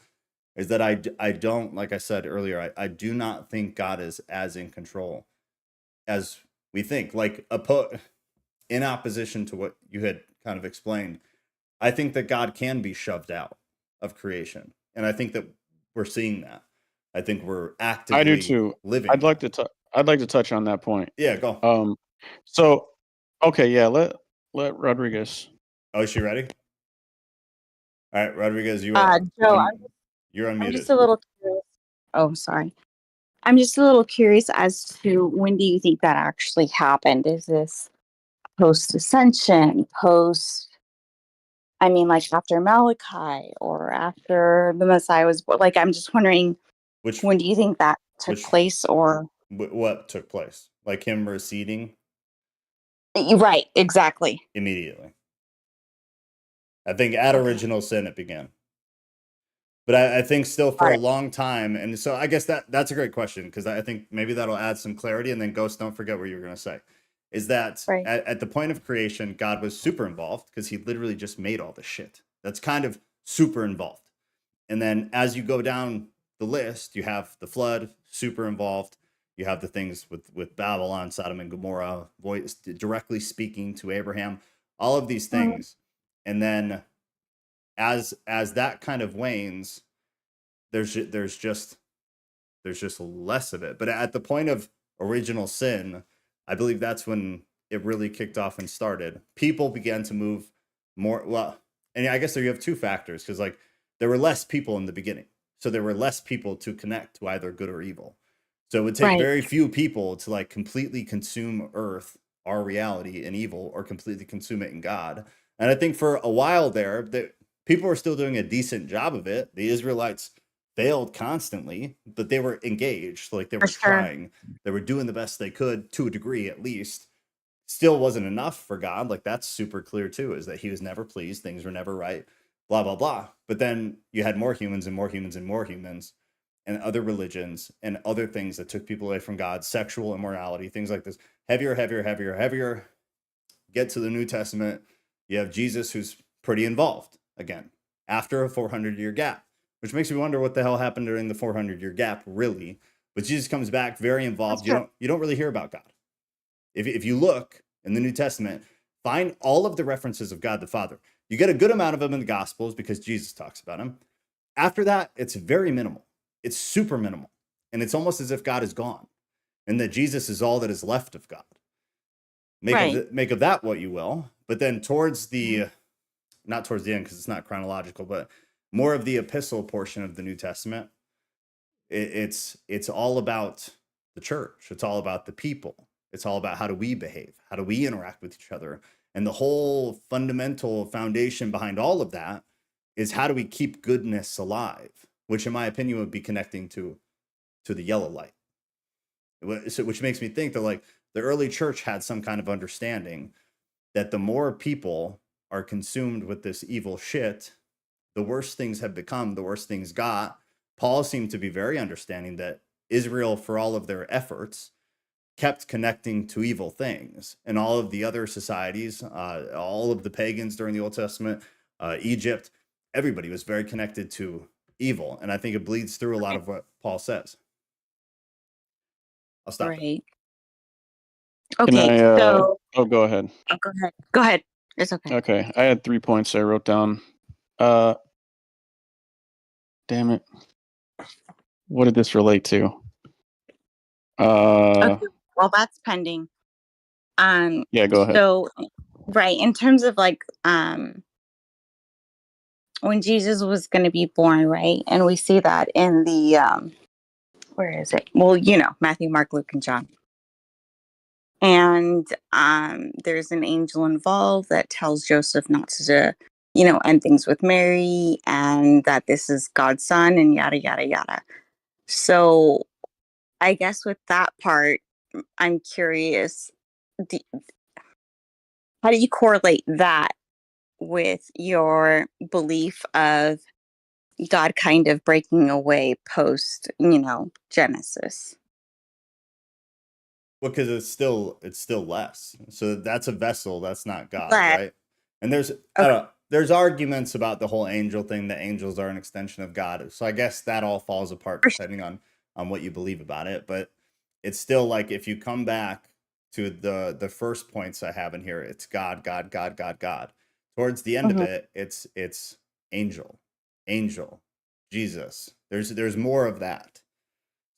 is that I don't, like I said earlier, I do not think God is as in control as we think. Like in opposition to what you had kind of explained, I think that God can be shoved out of creation. And I think that we're seeing that. I think we're I do actively too. living I'd like that. to I'd like to touch on that point. Yeah, go. Um, so okay, yeah, let Rodriguez. Oh, is she ready? All right, Rodriguez, you are Joe, you're I'm just unmuted. a little curious. Oh, sorry. I'm just a little curious as to when do you think that actually happened? Is this post ascension, I mean, like after Malachi or after the Messiah was born? Like, I'm just wondering, Which when do you think that took which place? Or what took place? Like him receding right, exactly. immediately. I think at Okay. original sin it began. But I think still for All a right. long time, and so I guess that's a great question, because I think maybe that'll add some clarity. And then Ghost, don't forget what you were going to say, is that Right. at the point of creation, God was super involved because he literally just made all the shit. That's kind of super involved. And then as you go down the list, you have the flood, super involved. You have the things with Babylon, Sodom and Gomorrah, voice directly speaking to Abraham, all of these things. And then as that kind of wanes, there's just less of it. But at the point of original sin, I believe that's when it really kicked off and started. People began to move more. Well, and I guess there you have two factors, because like there were less people in the beginning, so there were less people to connect to either good or evil. So it would take Right. very few people to like completely consume Earth, our reality, in evil, or completely consume it in God. And I think for a while there, that people were still doing a decent job of it. The Israelites failed constantly, but they were engaged, like they For were sure. trying, they were doing the best they could to a degree at least. Still wasn't enough for God. Like that's super clear too, is that he was never pleased, things were never right, blah blah blah. But then you had more humans and more humans and more humans, and other religions and other things that took people away from God, sexual immorality, things like this. Heavier, heavier, heavier, heavier. Get to the New Testament, you have Jesus, who's pretty involved again after a 400-year gap, which makes me wonder what the hell happened during the 400-year gap, really. But Jesus comes back very involved. That's You don't really hear about God. If you look in the New Testament, find all of the references of God the Father. You get a good amount of them in the Gospels because Jesus talks about him. After that, it's very minimal. It's super minimal. And it's almost as if God is gone and that Jesus is all that is left of God. Make of that what you will. But then towards the, not towards the end because it's not chronological, but more of the epistle portion of the New Testament, it's all about the church. It's all about the people. It's all about how do we behave? How do we interact with each other? And the whole fundamental foundation behind all of that is how do we keep goodness alive, which in my opinion would be connecting to the yellow light. Which makes me think that like the early church had some kind of understanding that the more people are consumed with this evil shit, the worse things have become, the worse things got. Paul seemed to be very understanding that Israel, for all of their efforts, kept connecting to evil things. And all of the other societies, all of the pagans during the Old Testament, Egypt, everybody was very connected to evil. And I think it bleeds through a lot of what Paul says. I'll stop there. Right. Can Okay. I, So oh, go ahead. go ahead. Go ahead. It's okay. Okay, I had 3 points I wrote down. Damn it. What did this relate to? Okay. Well, that's pending. Yeah, go ahead. So, right, in terms of like when Jesus was going to be born, right? And we see that in the where is it? Well, Matthew, Mark, Luke, and John. And there's an angel involved that tells Joseph not to, end things with Mary, and that this is God's son, and yada yada yada. So I guess with that part, I'm curious, how do you correlate that with your belief of God kind of breaking away post, Genesis? Well, because it's still less. So that's a vessel. That's not God, But right? And there's I don't know, there's arguments about the whole angel thing. That angels are an extension of God. So I guess that all falls apart depending on what you believe about it. But it's still like if you come back to the first points I have in here, it's God, God, God, God, God. Towards the end of Mhm. it, it's angel, Jesus. There's more of that.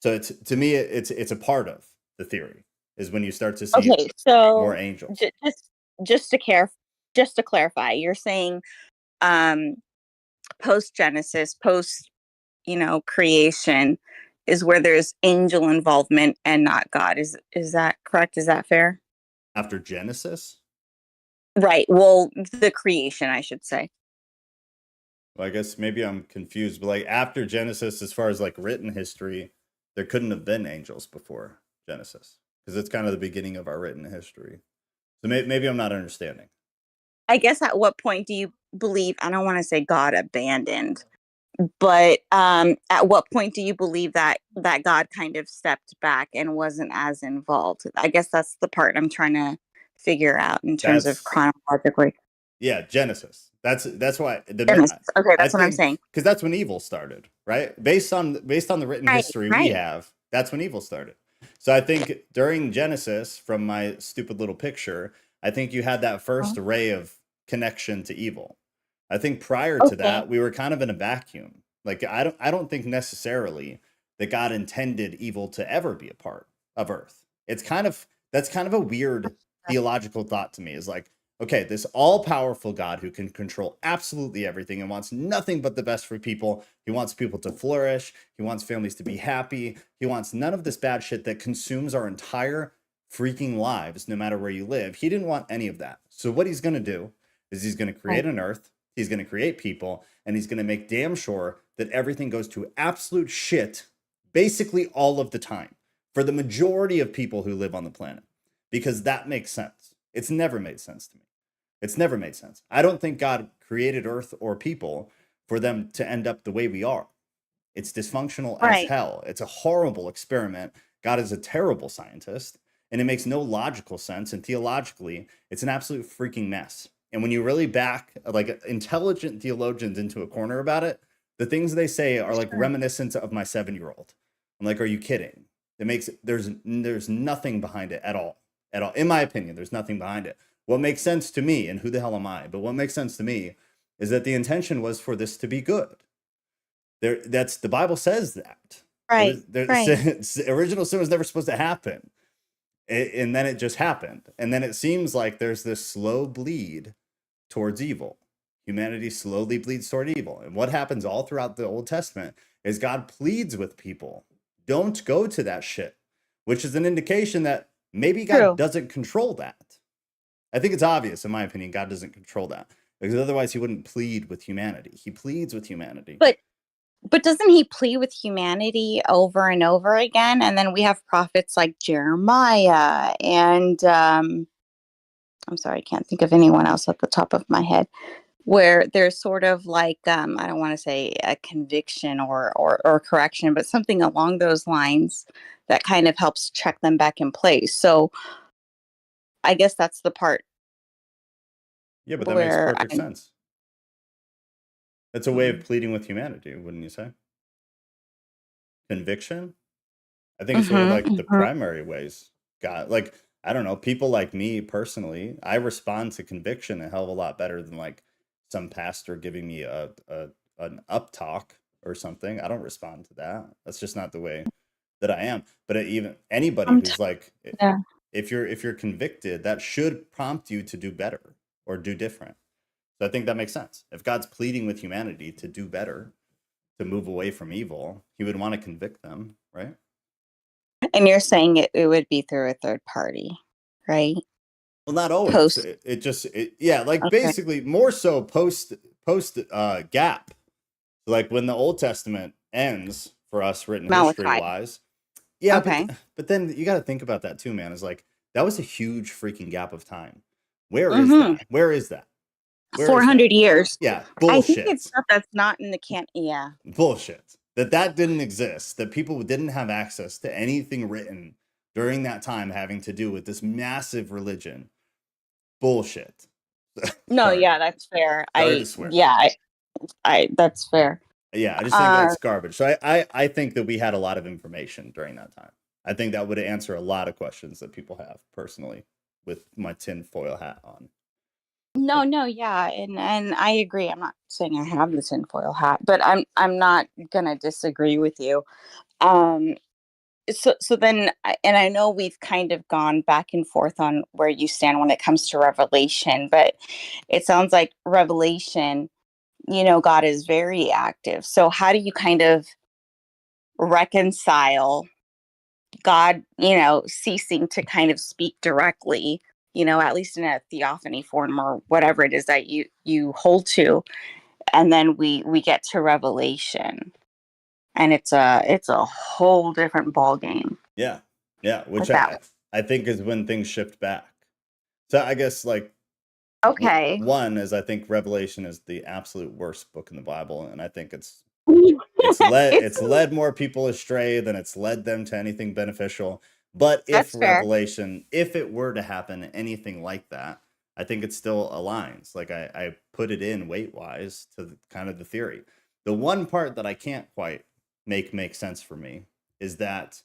So it's, to me, it's a part of the theory, is when you start to see Okay, more so angels. just to care, just to clarify, you're saying um post Genesis, post creation is where there's angel involvement and not God. Is that correct? Is that fair? After Genesis, Right. Well, the creation, I should say. well, I guess maybe I'm confused, but like after Genesis, as far as like written history, there couldn't have been angels before Genesis, because it's kind of the beginning of our written history. So maybe I'm not understanding. I guess at what point do you believe, I don't want to say God abandoned, but at what point do you believe that God kind of stepped back and wasn't as involved? I guess that's the part I'm trying to figure out in terms of That's chronologically. Yeah, Genesis. That's why Genesis. Okay, I that's what I'm think, saying. because that's when evil started, right? Based on the written Right, history we right. have, that's when evil started. So I think during Genesis, from my stupid little picture, I think you had that first array of connection to evil. I think prior to Okay. that, we were kind of in a vacuum. Like I don't think necessarily that God intended evil to ever be a part of Earth. That's kind of a weird theological thought to me, is like, okay, this all-powerful God who can control absolutely everything and wants nothing but the best for people. He wants people to flourish. He wants families to be happy. He wants none of this bad shit that consumes our entire freaking lives, no matter where you live. He didn't want any of that. So what he's going to do is he's going to create Right. an earth. He's going to create people, and he's going to make damn sure that everything goes to absolute shit basically all of the time for the majority of people who live on the planet, because that makes sense. It's never made sense to me. It's never made sense. I don't think God created Earth or people for them to end up the way we are. It's dysfunctional as Right. hell. It's a horrible experiment. God is a terrible scientist, and it makes no logical sense. And theologically, it's an absolute freaking mess. And when you really back like intelligent theologians into a corner about it, the things they say are like Sure. reminiscent of my 7-year-old. I'm like, are you kidding? There's nothing behind it at all. At all. In my opinion, there's nothing behind it. What makes sense to me, and who the hell am I? But what makes sense to me is that the intention was for this to be good. That's the Bible says that. Right. Right. Original sin was never supposed to happen, and then it just happened. And then it seems like there's this slow bleed towards evil. Humanity slowly bleeds toward evil. And what happens all throughout the Old Testament is God pleads with people, don't go to that shit, which is an indication that maybe God True. doesn't control that. I think it's obvious, in my opinion, God doesn't control that, because otherwise he wouldn't plead with humanity. He pleads with humanity. But doesn't he plead with humanity over and over again? And then we have prophets like Jeremiah and I'm sorry, I can't think of anyone else at the top of my head, where there's sort of like I don't want to say a conviction or correction, but something along those lines that kind of helps check them back in place. So I guess that's the part Yeah, but that makes where perfect I'm sense. That's a way of pleading with humanity, wouldn't you say? Conviction? I think it's one of mm-hmm, like the mm-hmm. primary ways. God, like, I don't know, people like me personally, I respond to conviction a hell of a lot better than like some pastor giving me an up talk or something. I don't respond to that. That's just not the way that I am. But even anybody who's like, Yeah. if you're convicted, that should prompt you to do better or do different. So I think that makes sense. If God's pleading with humanity to do better, to move away from evil, he would want to convict them, right? And you're saying it would be through a third party, right? Well, not always. Post. Yeah, like Okay. basically more so post gap. Like when the Old Testament ends for us, written history Malachi. wise. Yeah, Okay. but then you got to think about that too, man. Is like that was a huge freaking gap of time. Where is Mm-hmm. that? Where is that? Where is that? 400 years. Yeah, I think it's bullshit. stuff that's not in the can. Yeah. Bullshit. That didn't exist. That people didn't have access to anything written during that time having to do with this massive religion. Bullshit. No, Sorry. yeah, that's fair. Sorry to swear. I that's fair. Yeah, I just think that's garbage. So I think that we had a lot of information during that time. I think that would answer a lot of questions that people have personally with my tinfoil hat on. No, yeah, and I agree. I'm not saying I have the tinfoil hat, but I'm not gonna disagree with you. Um, so then, and I know we've kind of gone back and forth on where you stand when it comes to Revelation, but it sounds like Revelation, God is very active. So how do you kind of reconcile God, ceasing to kind of speak directly, at least in a theophany form or whatever it is that you hold to, and then we get to Revelation, and it's a whole different ball game Yeah. Yeah. Which with that. I think is when things shift back. So I guess like Okay. one is I think Revelation is the absolute worst book in the Bible, and I think it's It's led more people astray than it's led them to anything beneficial. But if That's fair. Revelation, if it were to happen, anything like that, I think it still aligns. Like I put it in weight wise to kind of the theory. The one part that I can't quite make sense for me is that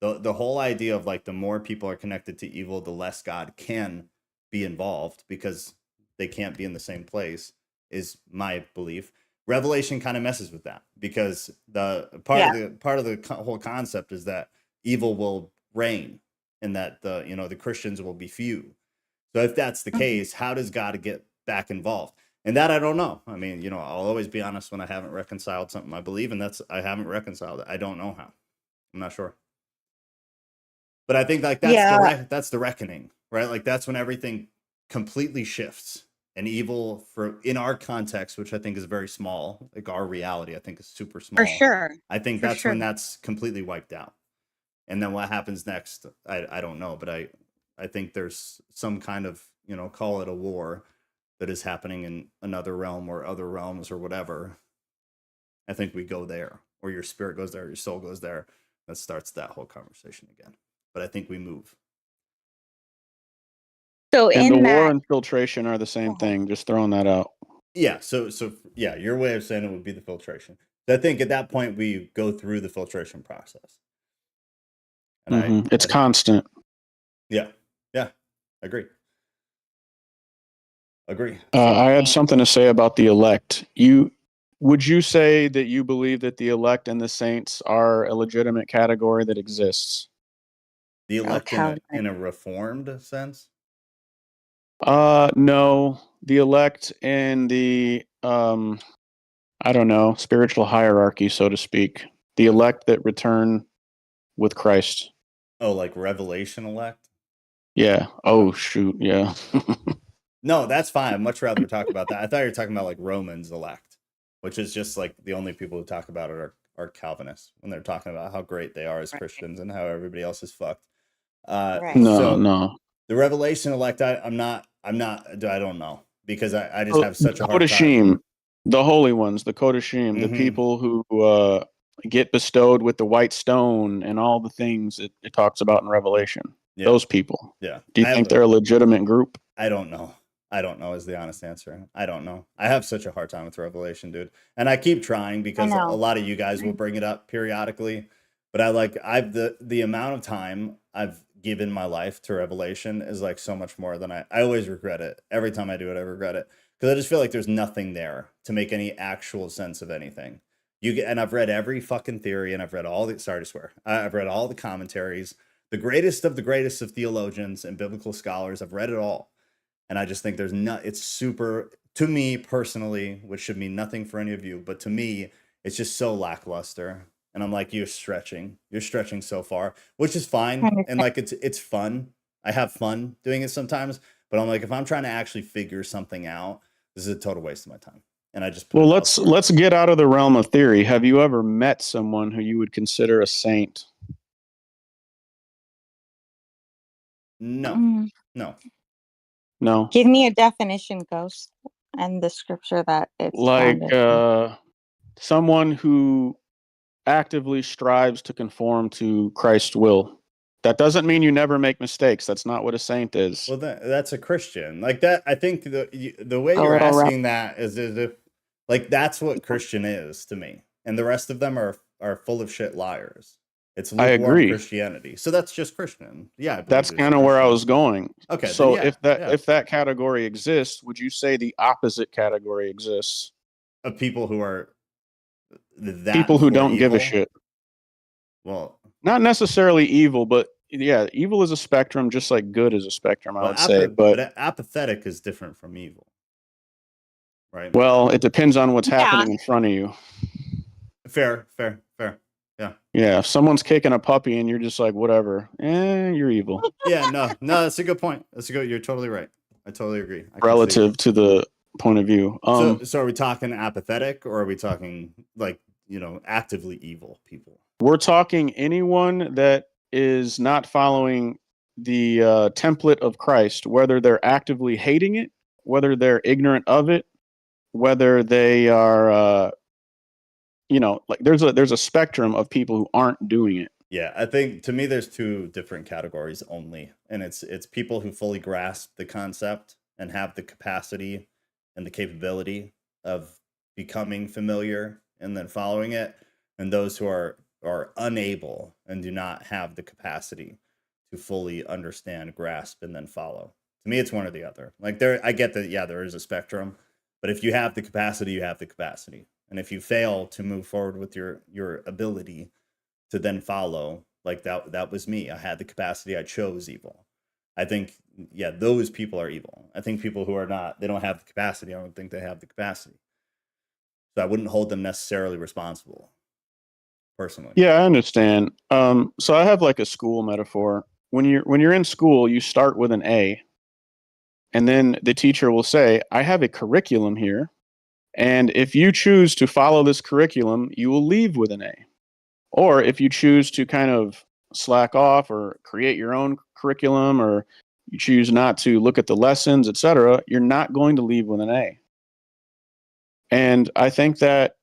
the whole idea of like the more people are connected to evil, the less God can be involved because they can't be in the same place is my belief. Revelation kind of messes with that because the Yeah. part of the whole concept is that evil will reign and that the Christians will be few. So if that's the case, how does God get back involved? And that I don't know. I mean, I'll always be honest when I haven't reconciled something I believe, and I haven't reconciled it. I don't know how. I'm not sure. But I think like Yeah. that's the reckoning, right? Like that's when everything completely shifts and evil for in our context, which I think is very small, like our reality, I think is super For small. sure. I think For that's when sure. that's completely wiped out. And then what happens next, I don't know, but I think there's some kind of, call it a war that is happening in another realm or other realms or whatever. I think we go there, or your spirit goes there, your soul goes there. That starts that whole conversation again. But I think we move. So And the in war that, and filtration are the same go ahead. thing. Just throwing that out. Yeah. So yeah, your way of saying it would be the filtration. So I think at that point we go through the filtration process. And It's constant. yeah, agree. I had something to say about the elect. Would you say that you believe that the elect and the saints are a legitimate category that exists? The elect Calvin. in a reformed sense? No. The elect in the I don't know, spiritual hierarchy, so to speak. The elect that return with Christ. Oh, like Revelation elect? Yeah. Oh shoot, yeah. No, that's fine. I'd much rather talk about that. I thought you were talking about like Romans elect, which is just like the only people who talk about it are Calvinists when they're talking about how great they are as Christians and how everybody else is fucked. Right. No, So no. the Revelation elect, I don't know because I just Oh, have such a hard time. Kodashim, the holy ones, the Kodashim, the people who get bestowed with the white stone and all the things it talks about in Revelation. Yeah. Those people. Yeah. Do you think they're a legitimate group? I don't know. I don't know is the honest answer. I don't know. I have such a hard time with Revelation, dude. And I keep trying I because a know. lot of you guys will bring it up periodically. But I've the amount of time I've given my life to Revelation is like so much more than I always regret it. Every time I do it, I regret it. Because I just feel like there's nothing there to make any actual sense of anything. And I've read every fucking theory and I've read all the sorry to swear. I've read all the commentaries, the greatest of theologians and biblical scholars. I've read it all. And I just think it's super, to me personally, which should mean nothing for any of you, but to me, it's just so lackluster. And I'm like, you're stretching so far, which is fine. And like, it's fun. I have fun doing it sometimes, but I'm like, if I'm trying to actually figure something out, this is a total waste of my time. And I just put let's get out of the realm of theory. Have you ever met someone who you would consider a saint? No. No. Give me a definition, Ghost, and the scripture that it's Like found in. someone who actively strives to conform to Christ's will. That doesn't mean you never make mistakes. That's not what a saint is. Well, that's a Christian. Like that, I think the way A you're little rough. asking that is as if like that's what Christian is to me, and the rest of them are full of shit liars. It's I lukewarm agree. Christianity. So that's just Christian. Yeah, I believe That's it's kind of where I Christian. was going. Okay, So then yeah. if that category exists, would you say the opposite category exists? Of people who are that People who before don't give a evil. shit. Well, Not necessarily evil, but yeah, evil is a spectrum, just like good is a spectrum, I would say. But apathetic is different from evil, right? well, it depends on what's Yeah. happening in front of you. Fair. Yeah. Yeah, if someone's kicking a puppy and you're just like, whatever, you're evil. Yeah, no, that's a good point. You're totally right. I totally agree. I can see. Relative to the point of view. So are we talking apathetic, or are we talking like, actively evil people? We're talking anyone that is not following the template of Christ, whether they're actively hating it, whether they're ignorant of it, whether they are, like there's a spectrum of people who aren't doing it. Yeah, I think to me there's two different categories only, and it's people who fully grasp the concept and have the capacity and the capability of becoming familiar and then following it, and those who are unable and do not have the capacity to fully understand, grasp, and then follow. To me, it's one or the other. Like I get that, yeah, there is a spectrum, but if you have the capacity, you have the capacity, and if you fail to move forward with your ability to then follow, like that was me. I had the capacity. I chose evil. I think, yeah, those people are evil. I think people who are not, they don't have the capacity. I don't think they have the capacity. So I wouldn't hold them necessarily responsible, personally. Yeah, I understand. So I have like a school metaphor. When you're in school, you start with an A, and then the teacher will say, "I have a curriculum here, and if you choose to follow this curriculum, you will leave with an A." Or if you choose to kind of slack off or create your own curriculum, or you choose not to look at the lessons, etc., you're not going to leave with an A. And I think that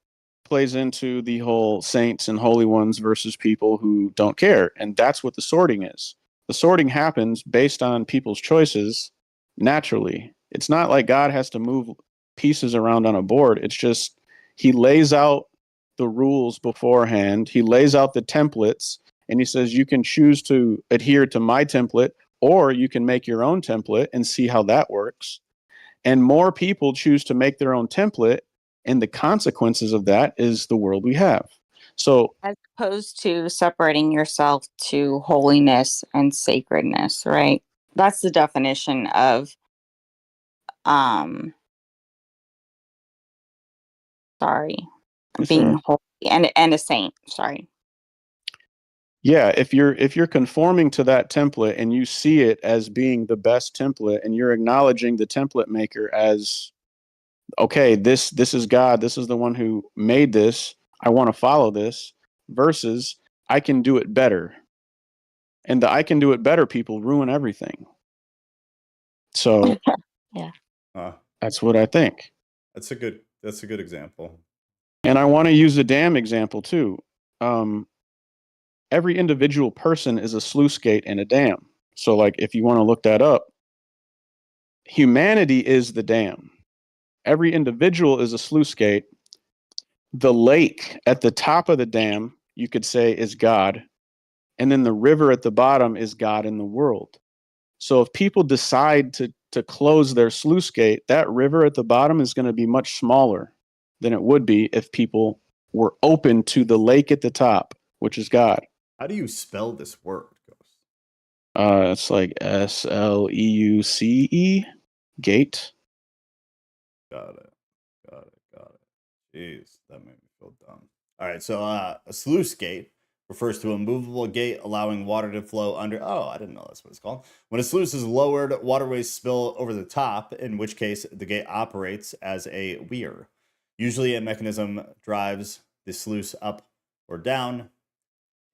plays into the whole saints and holy ones versus people who don't care. And that's what the sorting is. The sorting happens based on people's choices naturally. It's not like God has to move pieces around on a board. It's just he lays out the rules beforehand. He lays out the templates, and he says you can choose to adhere to my template, or you can make your own template and see how that works. And more people choose to make their own template, and the consequences of that is the world we have. So As opposed to separating yourself to holiness and sacredness, right? That's the definition of being holy and a saint. Sorry. yeah, if you're conforming to that template and you see it as being the best template, and you're acknowledging the template maker as, okay, this is God, this is the one who made this, I want to follow this, versus I can do it better. And the I can do it better people ruin everything. So Yeah. That's what I think. That's a good example. And I want to use the dam example too. Every individual person is a sluice gate and a dam. So like if you want to look that up, humanity is the dam. Every individual is a sluice gate. The lake at the top of the dam, you could say, is God. And then the river at the bottom is God in the world. So if people decide to close their sluice gate, that river at the bottom is going to be much smaller than it would be if people were open to the lake at the top, which is God. How do you spell this word, Ghost? It's like SLEUCE, gate. Got it. Jeez, that made me feel dumb. All right, so a sluice gate refers to a movable gate allowing water to flow under. Oh, I didn't know that's what it's called. When a sluice is lowered, waterways spill over the top, in which case the gate operates as a weir. Usually a mechanism drives the sluice up or down.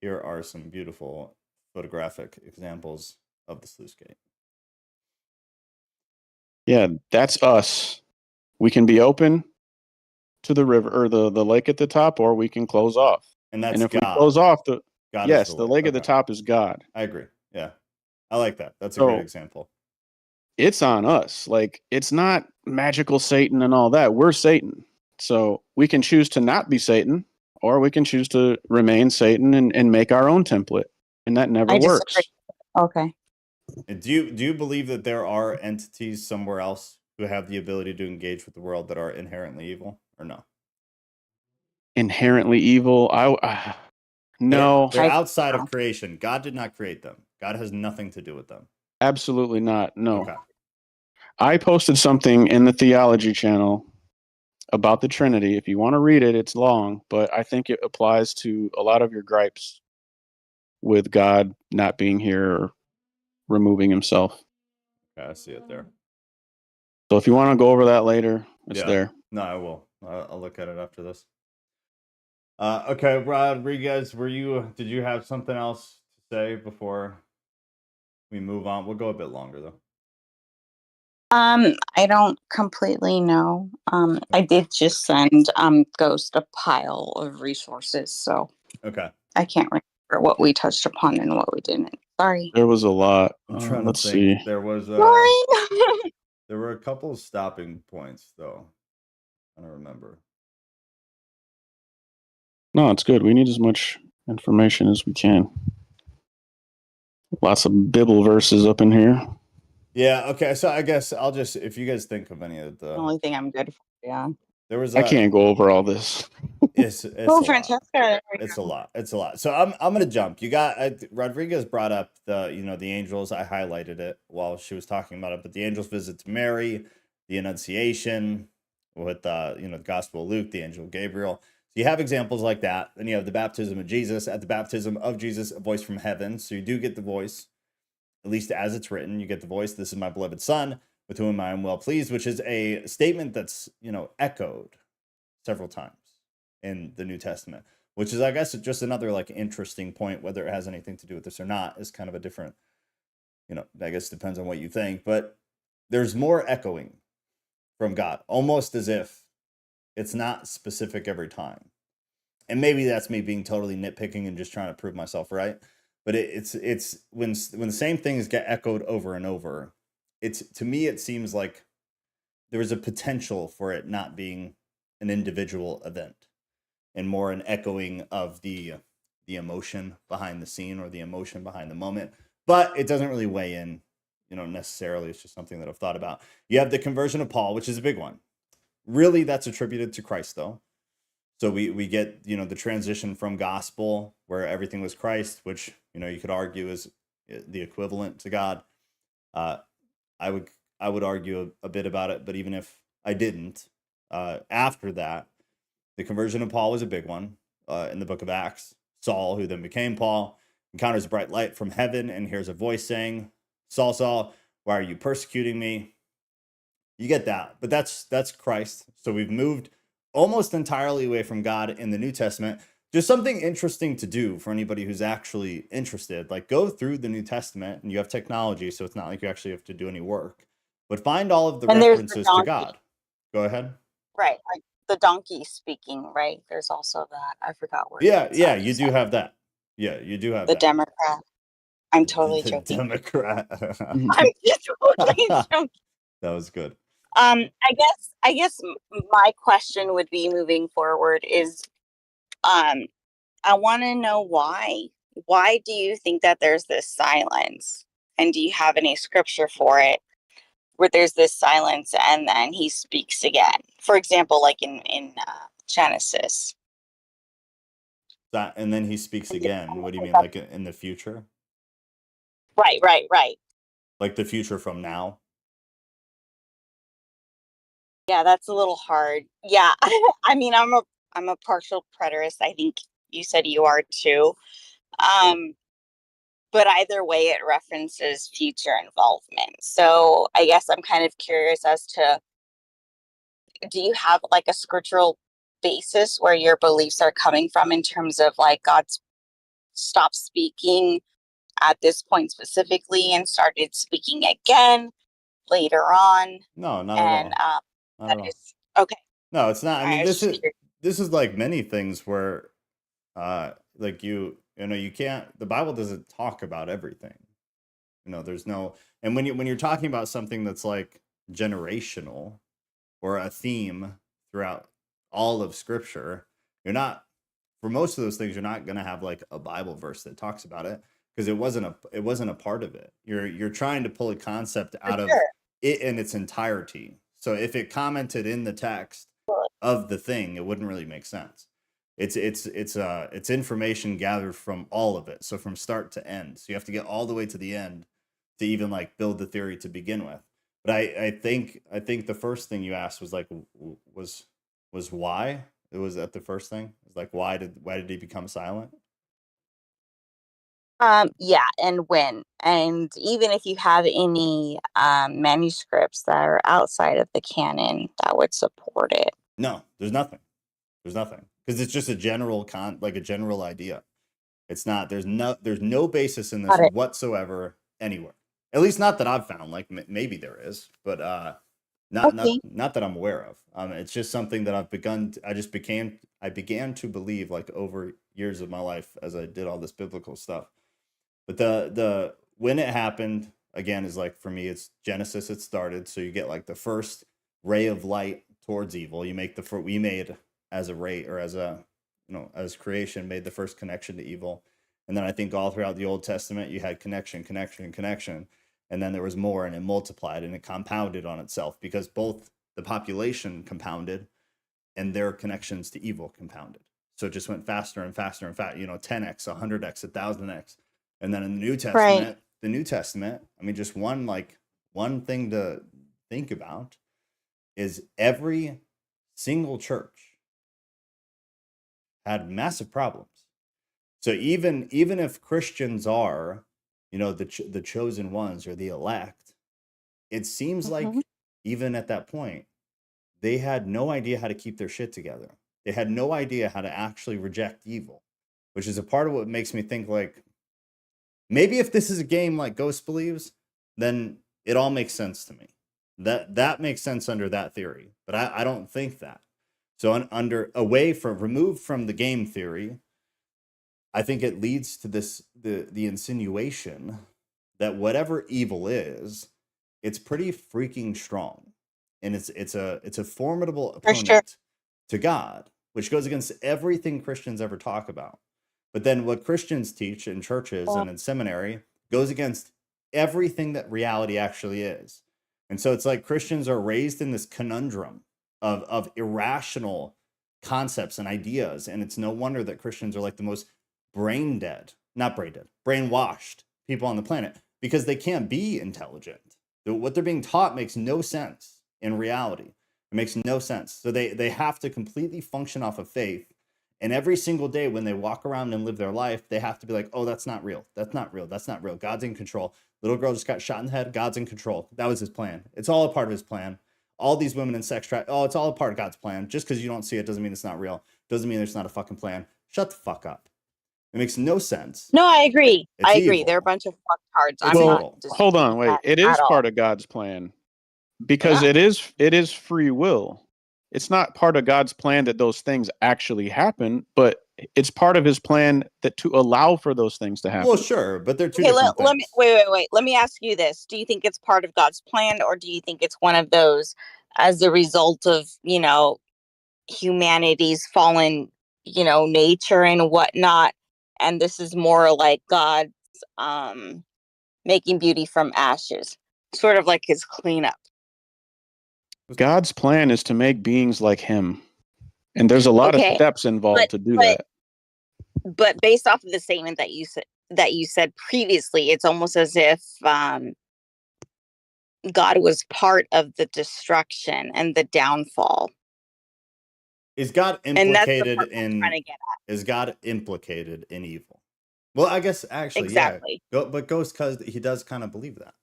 Here are some beautiful photographic examples of the sluice gate. Yeah, that's us. We can be open to the river or the lake at the top, or we can close off. And that's And if God. we close off, God yes, is the lake at the top is God. I agree. Yeah, I like that. That's a great example. It's on us. Like, it's not magical Satan and all that. We're Satan. So we can choose to not be Satan, or we can choose to remain Satan and make our own template, and that never I works. disagree. Okay. And do you believe that there are entities somewhere else who have the ability to engage with the world that are inherently evil, or no? Inherently evil? No, They're I outside of no. creation. God did not create them. God has nothing to do with them. absolutely not. No. Okay. I posted something in the Theology channel about the Trinity. If you want to read it, it's long, but I think it applies to a lot of your gripes with God not being here or removing himself. Okay, I see it there. So if you want to go over that later, it's Yeah. there. No, I will. I'll look at it after this. Okay, Rodriguez, did you have something else to say before we move on? We'll go a bit longer though. I don't completely know. I did just send Ghost a pile of resources, so Okay. I can't remember what we touched upon and what we didn't. Sorry. There was a lot. I'm trying Let's to think. see. There was Sorry. there were a couple of stopping points though. I don't remember. No, it's good. We need as much information as we can. Lots of Bible verses up in here. Yeah, okay. So I guess I'll just, if you guys think of any of The only thing I'm good for, yeah. there was I can't go over all this. it's Oh, a lot. Francesca. It's a lot. It's a lot. So I'm gonna jump. You got Rodriguez brought up the angels. I highlighted it while she was talking about it. But the angels' visit to Mary, the Annunciation with the Gospel of Luke, the angel Gabriel. So you have examples like that. Then you have the baptism of Jesus. At the baptism of Jesus, a voice from heaven. So you do get the voice, at least as it's written. You get the voice. This is my beloved Son, with whom I am well pleased, which is a statement that's echoed several times in the New Testament, which is, I guess, just another like interesting point. Whether it has anything to do with this or not is kind of a different, I guess depends on what you think. But there's more echoing from God, almost as if it's not specific every time. And maybe that's me being totally nitpicking and just trying to prove myself right. But it's when the same things get echoed over and over, to me it seems like there is a potential for it not being an individual event, and more an echoing of the emotion behind the scene or the emotion behind the moment. But it doesn't really weigh in, necessarily. It's just something that I've thought about. You have the conversion of Paul, which is a big one. Really, that's attributed to Christ, though. So we get, the transition from gospel where everything was Christ, which, you could argue is the equivalent to God. I would argue a bit about it, but even if I didn't, after that, the conversion of Paul was a big one in the book of Acts. Saul, who then became Paul, encounters a bright light from heaven and hears a voice saying, Saul, Saul, why are you persecuting me? You get that, but that's Christ. So we've moved almost entirely away from God in the New Testament. Just something interesting to do for anybody who's actually interested. Like, go through the New Testament, and you have technology, so it's not like you actually have to do any work. But find all of the And there's the references to donkey. God. Go ahead. Right. Like the donkey speaking, right? There's also that. I forgot where. Yeah, you do have that. Yeah, you do have The that. Democrat. I'm totally The joking. Democrat. I'm just totally joking. That was good. I guess my question would be moving forward is, I want to know why. Why do you think that there's this silence? And do you have any scripture for it where there's this silence and then he speaks again? For example, like in Genesis. And then he speaks again. What do you mean, like in the future? Right. Like the future from now? Yeah, that's a little hard. Yeah. I mean, I'm a partial preterist. I think you said you are too. But either way, it references future involvement. So I guess I'm kind of curious as to, do you have like a scriptural basis where your beliefs are coming from in terms of like God's stopped speaking at this point specifically and started speaking again later on? No, not And at all. Not that at all. is okay. No, it's not. I mean, I was just curious. this is like many things where like you can't, the Bible doesn't talk about everything. There's no, and when you're talking about something that's like generational or a theme throughout all of scripture, you're not for most of those things, you're not going to have like a Bible verse that talks about it, because it wasn't a part of it. You're trying to pull a concept out of it in its entirety. So if it commented in the text of the thing, it wouldn't really make sense. It's information gathered from all of it. So from start to end. So you have to get all the way to the end to even like build the theory to begin with. But I think the first thing you asked was like was why? It was at the first thing. It's like why did he become silent? Yeah, and when, and even if you have any manuscripts that are outside of the canon that would support it. No, there's nothing. Because it's just a general like a general idea. It's not. There's no basis in this whatsoever anywhere. At least not that I've found. Like maybe there is, but not that I'm aware of. It's just something that I've begun. I began to believe like over years of my life as I did all this biblical stuff. But the when it happened again is like, for me, it's Genesis. It started, so you get like the first ray of light towards evil. You make we made as a ray, or as a, as creation, made the first connection to evil. And then I think all throughout the Old Testament, you had connection. And then there was more, and it multiplied and it compounded on itself, because both the population compounded and their connections to evil compounded. So it just went faster and faster and faster, 10x, 100x, 1000x. And then in the New Testament, I mean, just one thing to think about is every single church had massive problems. So even if Christians are, the chosen ones or the elect, it seems like even at that point, they had no idea how to keep their shit together. They had no idea how to actually reject evil, which is a part of what makes me think like, maybe if this is a game like Ghost believes, then it all makes sense to me. That makes sense under that theory, but I don't think that. So removed from the game theory, I think it leads to the insinuation that whatever evil is, it's pretty freaking strong, and it's a formidable opponent to God, which goes against everything Christians ever talk about. But then what Christians teach in churches and in seminary goes against everything that reality actually is. And so it's like Christians are raised in this conundrum of irrational concepts and ideas. And it's no wonder that Christians are like the most brainwashed people on the planet, because they can't be intelligent. What they're being taught makes no sense in reality. It makes no sense. So they have to completely function off of faith. And every single day when they walk around and live their life, they have to be like, oh, that's not real. That's not real. That's not real. God's in control. Little girl just got shot in the head. God's in control. That was his plan. It's all a part of his plan. All these women in sex trafficking. Oh, it's all a part of God's plan. Just because you don't see it doesn't mean it's not real. Doesn't mean there's not a fucking plan. Shut the fuck up. It makes no sense. No, I agree. It's evil. They're a bunch of fucktards. Well, hold on, wait. It is part of God's plan, because it is free will. It's not part of God's plan that those things actually happen, but it's part of his plan that to allow for those things to happen. Well, sure, but they're two different things. Wait. Let me ask you this. Do you think it's part of God's plan, or do you think it's one of those as a result of, humanity's fallen, nature and whatnot? And this is more like God's making beauty from ashes, sort of like his cleanup. God's plan is to make beings like him. And there's a lot of steps involved to do that. But based off of the statement that you said previously, it's almost as if God was part of the destruction and the downfall. Is God implicated in evil? Well, I guess actually, exactly. Yeah. But Ghost, because he does kind of believe that.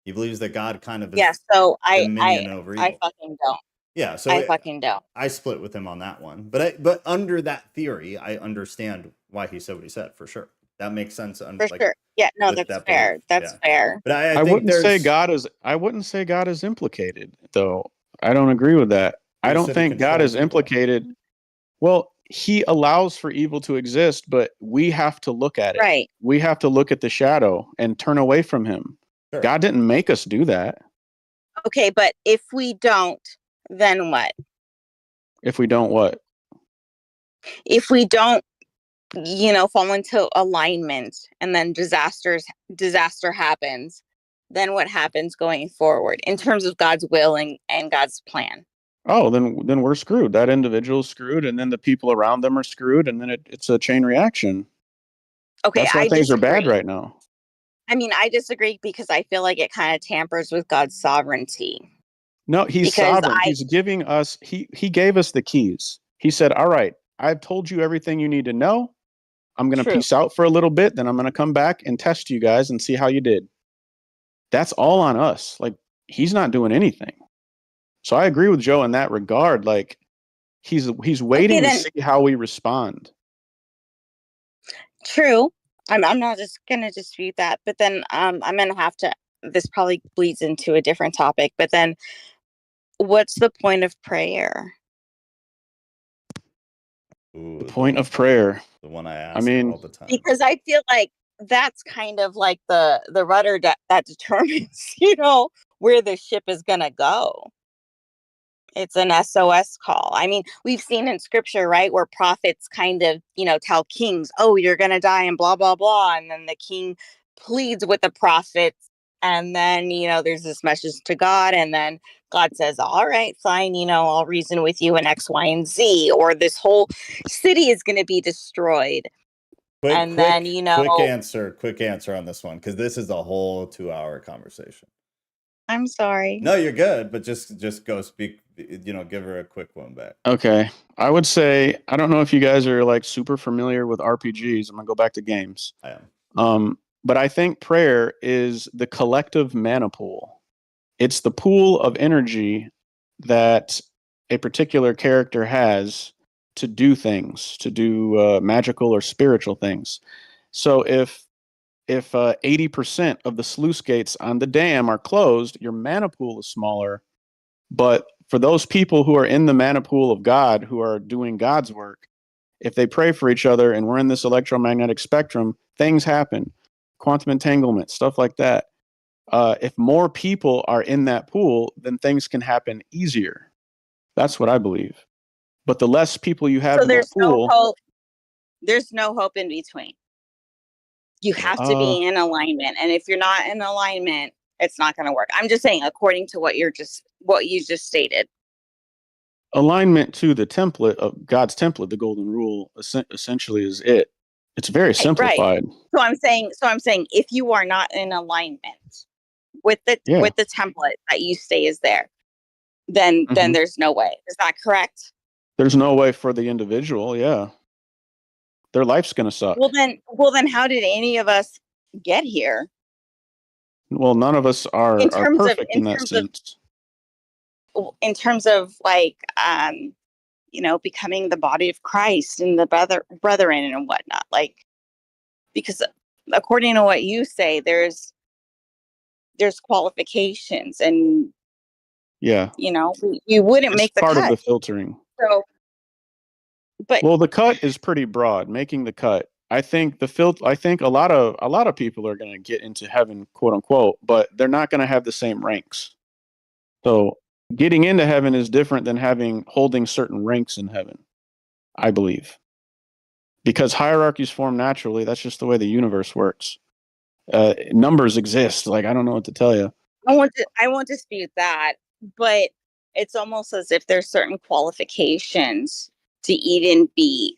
He believes that God kind of is so dominion over evil. I fucking don't. Yeah, so I fucking don't. I split with him on that one. But under that theory, I understand why he said what he said, for sure. That makes sense. Sure. Yeah, no, that's fair. That's fair. But I wouldn't say God is implicated, though. I don't agree with that. I don't think God is implicated. Well, he allows for evil to exist, but we have to look at it. Right. We have to look at the shadow and turn away from him. Sure. God didn't make us do that. Okay, but if we don't, then what? If we don't what? If we don't fall into alignment, and then disaster happens, then what happens going forward in terms of God's will and God's plan? Oh, then we're screwed. That individual's screwed, and then the people around them are screwed, and then it's a chain reaction. Okay, That's why I things are bad disagree. right now. I mean, I disagree because I feel like it kind of tampers with God's sovereignty. No, he's Because sovereign. He's giving us, he gave us the keys. He said, all right, I've told you everything you need to know. I'm going to True. peace out for a little bit. Then I'm going to come back and test you guys and see how you did. That's all on us. Like, he's not doing anything. So I agree with Joe in that regard. Like, he's waiting to see how we respond. True. I'm not just gonna dispute that, but then I'm gonna have to. This probably bleeds into a different topic, but then what's the point of prayer? Ooh, The point of prayer. The one I ask all the time. Because I feel like that's kind of like the rudder that determines, where the ship is gonna go. It's an SOS call. I mean, we've seen in scripture, right, where prophets kind of, tell kings, oh, you're going to die and blah, blah, blah. And then the king pleads with the prophets. And then, there's this message to God. And then God says, all right, fine, I'll reason with you in X, Y, and Z. Or this whole city is going to be destroyed. Quick answer on this one, because this is a whole 2-hour conversation. I'm sorry. No, you're good, but just go speak, give her a quick one back. Okay. I would say, I don't know if you guys are like super familiar with RPGs. I'm going to go back to games. I am. But I think prayer is the collective mana pool. It's the pool of energy that a particular character has to do things, to do magical or spiritual things. So if 80% of the sluice gates on the dam are closed, your mana pool is smaller. But for those people who are in the mana pool of God, who are doing God's work, if they pray for each other and we're in this electromagnetic spectrum, things happen. Quantum entanglement, stuff like that. If more people are in that pool, then things can happen easier. That's what I believe. But the less people you have in that pool... no hope. There's no hope in between. You have to be in alignment. And if you're not in alignment, it's not going to work. I'm just saying, according to what you just stated. Alignment to the template of God's template, the golden rule, essentially is it. It's very simplified. Right. So I'm saying if you are not in alignment with the template that you say is there, then there's no way. Is that correct? There's no way for the individual, yeah. Their life's going to suck. Well then how did any of us get here? Well, none of us are perfect in that sense. In terms of like becoming the body of Christ and the brethren and whatnot, like, because according to what you say, there's qualifications, and we wouldn't make the cut. Part of the filtering. So, well, the cut is pretty broad. Making the cut, I think I think a lot of people are going to get into heaven, quote unquote, but they're not going to have the same ranks. So getting into heaven is different than holding certain ranks in heaven, I believe. Because hierarchies form naturally. That's just the way the universe works. Numbers exist. Like, I don't know what to tell you. I won't dispute that, but it's almost as if there's certain qualifications to even be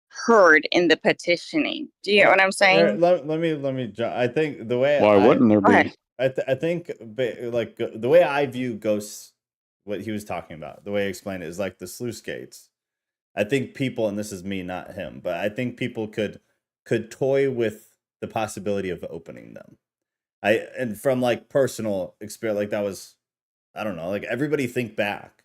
heard in the petitioning. Do you get what I'm saying? Let me. I think the way. Why wouldn't there be? I think, like, the way I view ghosts, what he was talking about, the way I explained it is like the sluice gates. I think people, and this is me, not him, but I think people could toy with the possibility of opening them. And from like personal experience, like that was, I don't know, like everybody think back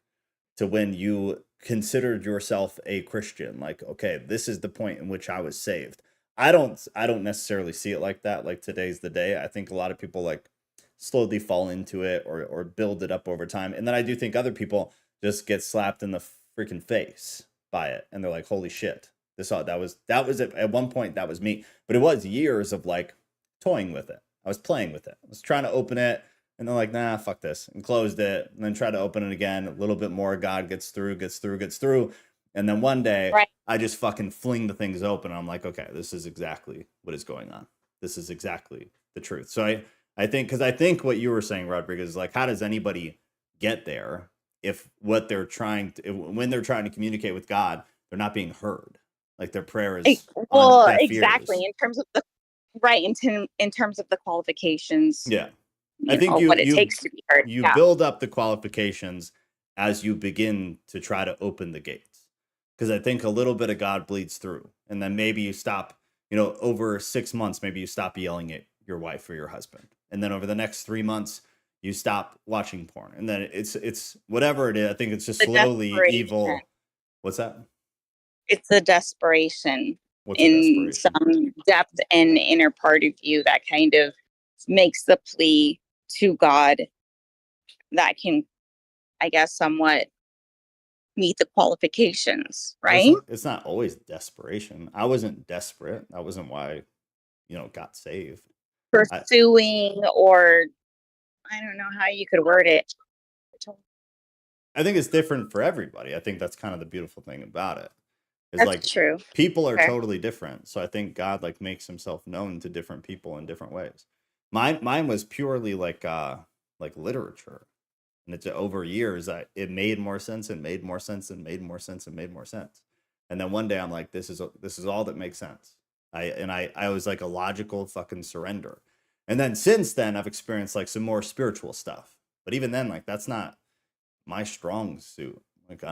to when you considered yourself a Christian. Like, okay, this is the point in which I was saved. I don't necessarily see it like that. Like, today's the day. I think a lot of people like slowly fall into it or build it up over time. And then I do think other people just get slapped in the freaking face by it. And they're like, holy shit, that was it. At one point, that was me. But it was years of like toying with it. I was playing with it. I was trying to open it. And they're like, nah, fuck this. And closed it. And then tried to open it again. A little bit more. God gets through. And then one day Right. I just fucking fling the things open. I'm like, okay, this is exactly what is going on. This is exactly the truth. So I think, because I think what you were saying, Rodriguez, is like, how does anybody get there if what they're trying to, when they're trying to communicate with God, they're not being heard? Like their prayer is on deaf exactly. ears. In terms of the right, in terms of the qualifications. Yeah. I think what it takes to be heard. You build up the qualifications as you begin to try to open the gates. Because I think a little bit of God bleeds through. And then maybe you stop, over 6 months, maybe you stop yelling at your wife or your husband. And then over the next 3 months, you stop watching porn. And then it's whatever it is. I think it's just slowly evil. What's that? It's the desperation in some depth and inner part of you that kind of makes the plea to God that can, I guess, somewhat meet the qualifications, right? It's not always desperation. I wasn't desperate. That wasn't why, got saved. Pursuing, or I don't know how you could word it. I think it's different for everybody. I think that's kind of the beautiful thing about it. That's like true. People are totally different. So I think God like makes himself known to different people in different ways. Mine was purely like literature. And it's over years, it made more sense and made more sense and made more sense and made more sense. And then one day I'm like, this is all that makes sense. I was like a logical fucking surrender. And then since then I've experienced like some more spiritual stuff. But even then, like that's not my strong suit. Like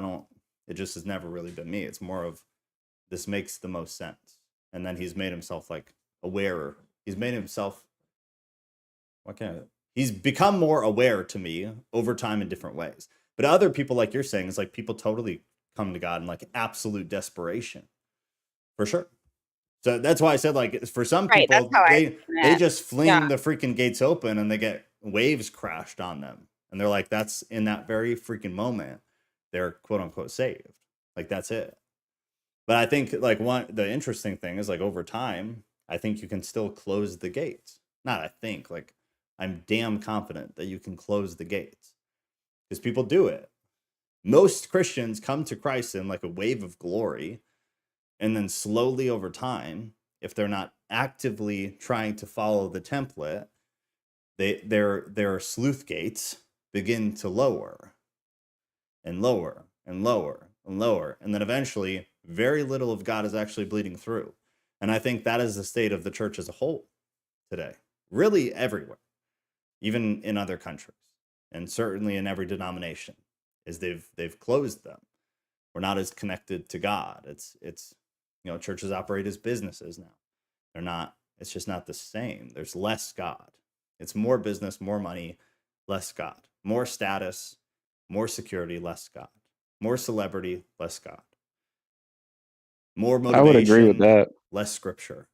it just has never really been me. It's more of this makes the most sense. And then he's made himself like aware. He's made himself, he's become more aware to me over time in different ways. But other people, like you're saying, is like people totally come to God in like absolute desperation. For sure. So that's why I said, like, for some people, they just fling the freaking gates open and they get waves crashed on them. And they're like, that's in that very freaking moment, they're quote unquote saved. Like, that's it. But I think like the interesting thing is like over time, I think you can still close the gates. Not I think, like I'm damn confident that you can close the gates because people do it. Most Christians come to Christ in like a wave of glory. And then slowly over time, if they're not actively trying to follow the template, their sleuth gates begin to lower and lower and lower and lower. And then eventually very little of God is actually bleeding through. And I think that is the state of the church as a whole today, really everywhere, even in other countries, and certainly in every denomination, is they've closed them. We're not as connected to God. It's churches operate as businesses now. They're not, it's just not the same. There's less God. It's more business, more money, less God. More status, more security, less God. More celebrity, less God. More motivation, I would agree with that. Less scripture.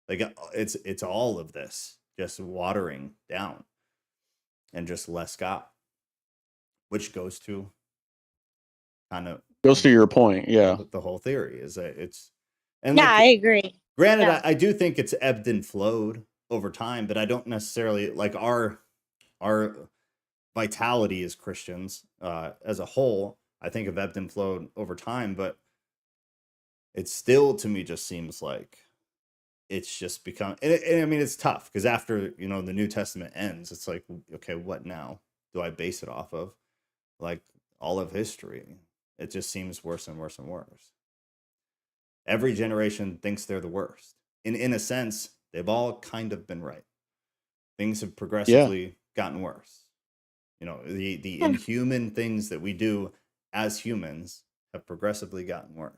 Like it's all of this just watering down and just less God, which goes to your point. Yeah. The whole theory is that it's, and I agree. Granted, I do think it's ebbed and flowed over time, but I don't necessarily like our vitality as Christians as a whole. I think have ebbed and flowed over time, but it still to me just seems like it's just become. And I mean, it's tough because after the New Testament ends, it's like, okay, what now? Do I base it off of? Like all of history, it just seems worse and worse and worse. Every generation thinks they're the worst. In a sense, they've all kind of been right. Things have progressively gotten worse. The inhuman things that we do as humans have progressively gotten worse.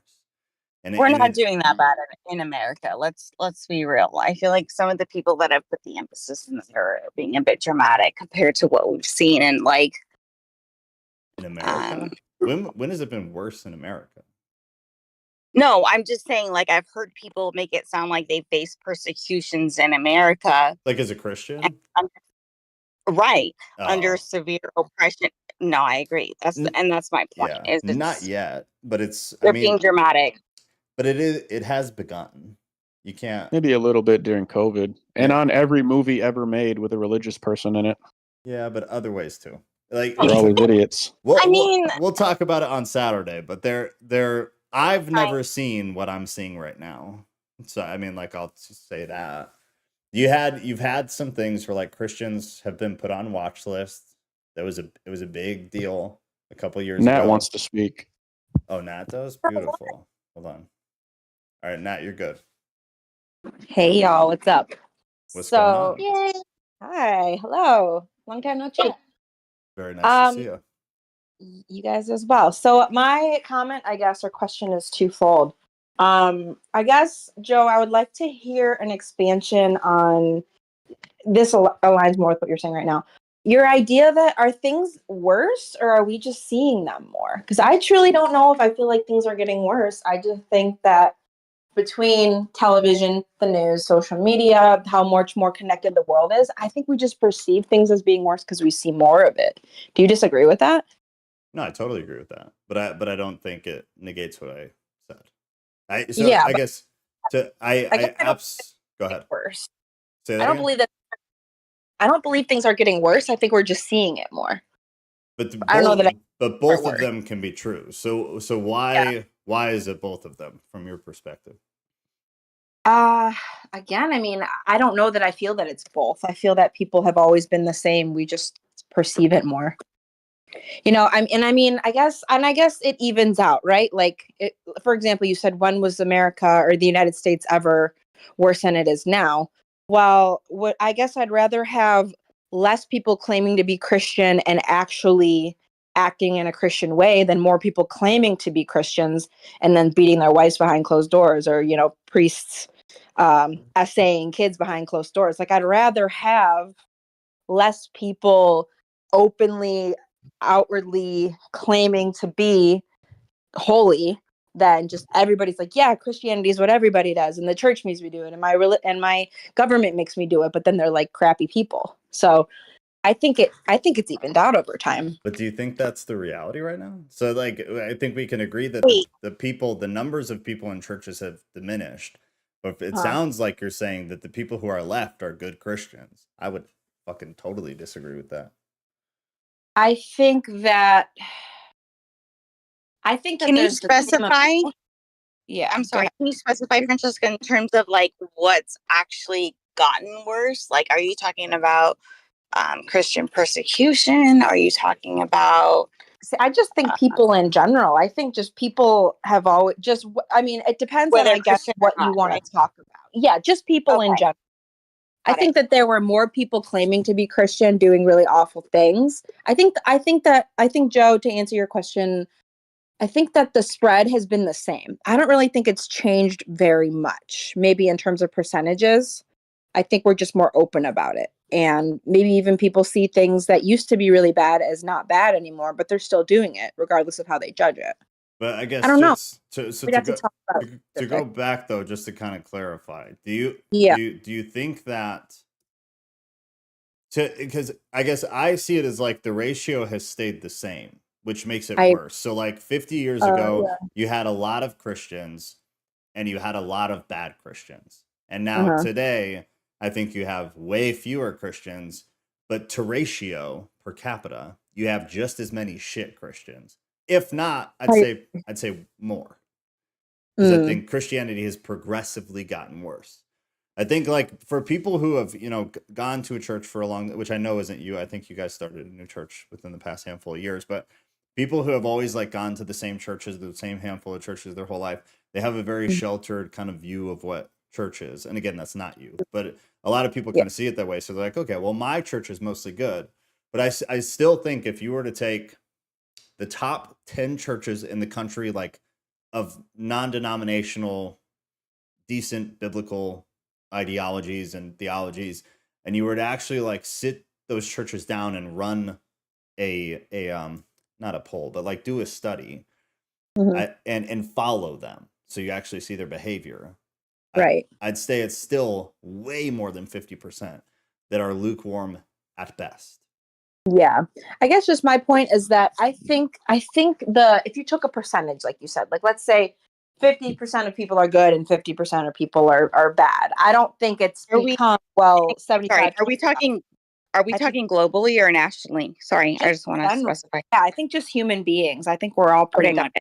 And we're not doing that bad in America. Let's be real. I feel like some of the people that have put the emphasis in this are being a bit dramatic compared to what we've seen in America. When has it been worse in America? No, I'm just saying, like, I've heard people make it sound like they face persecutions in America. Like as a Christian? Right. Under severe oppression. No, I agree. That's my point. Yeah, is not yet, but they're being dramatic. But it has begun. You can't. Maybe a little bit during COVID. And on every movie ever made with a religious person in it. Yeah, but other ways too. Like they're always idiots. We'll talk about it on Saturday, but they're I've never seen what I'm seeing right now. So I mean, like, I'll just say that you've had some things where like Christians have been put on watch lists. It was a big deal a couple years Nat ago. wants to speak. Oh, Nat does? Beautiful. Hold on. All right, Nat, you're good. Hey y'all, what's up? What's going on? Yay. Hi, hello. Long time no chat. Very nice to see you. You guys as well. So my comment, I guess, or question is twofold. I guess, Joe, I would like to hear an expansion on this. Aligns more with what you're saying right now. Your idea that are things worse, or are we just seeing them more? Because I truly don't know if I feel like things are getting worse. I just think that between television, the news, social media, how much more connected the world is, I think we just perceive things as being worse because we see more of it. Do you disagree with that? No, I totally agree with that. But I don't think it negates what I said. I guess go ahead. Worse. Say that I don't again? believe that. I don't believe things are getting worse. I think we're just seeing it more. But I don't know that. But both of them can be true. So why is it both of them from your perspective? Again, I mean, I don't know that I feel that it's both. I feel that people have always been the same. We just perceive it more. You know, I guess it evens out, right? Like, for example, you said when was America or the United States ever worse than it is now? Well, what I guess I'd rather have less people claiming to be Christian and actually acting in a Christian way than more people claiming to be Christians and then beating their wives behind closed doors, or, you know, priests essaying kids behind closed doors. Like, I'd rather have less people openly, outwardly claiming to be holy than just everybody's like, yeah, Christianity is what everybody does, and the church makes me do it, and my government makes me do it, but then they're like crappy people. So I think it's evened out over time. But do you think that's the reality right now? So like, I think we can agree that the numbers of people in churches have diminished. But it sounds like you're saying that the people who are left are good Christians. I would fucking totally disagree with that. I think that Can you specify? Yeah, I'm sorry. Can you specify, Francesca, in terms of like what's actually gotten worse? Like, are you talking about Christian persecution? Are you talking about? I just think people in general. I think just people have always just. I mean, it depends on, I guess, what you want to talk about. Yeah, just people in general. I think that there were more people claiming to be Christian doing really awful things. I think Joe, to answer your question, I think that the spread has been the same. I don't really think it's changed very much. Maybe in terms of percentages, I think we're just more open about it. And maybe even people see things that used to be really bad as not bad anymore, but they're still doing it regardless of how they judge it. But I guess I don't know. To go back though, just to kind of clarify, do you think that because I guess I see it as like the ratio has stayed the same, which makes it worse. So like 50 years ago, you had a lot of Christians and you had a lot of bad Christians. And now today, I think you have way fewer Christians, but to ratio per capita, you have just as many shit Christians. If not, I'd say more. Because I think Christianity has progressively gotten worse. I think like for people who have, you know, gone to a church for a long, which I know isn't you. I think you guys started a new church within the past handful of years, but people who have always like gone to the same churches, the same handful of churches their whole life, they have a very sheltered kind of view of what church is. And again, that's not you, but a lot of people kind of see it that way. So they're like, okay, well, my church is mostly good. But I still think if you were to take the top 10 churches in the country, like of non-denominational, decent biblical ideologies and theologies, and you were to actually like sit those churches down and run a not a poll, but like do a study and follow them, so you actually see their behavior. Right. I'd say it's still way more than 50% that are lukewarm at best. Yeah. I guess just my point is that I think if you took a percentage, like you said, like let's say 50% of people are good and 50% of people are bad. I don't think it's become 75. Sorry, are we talking globally or nationally? Sorry, I just want to specify. Yeah, I think just human beings. I think we're all pretty much.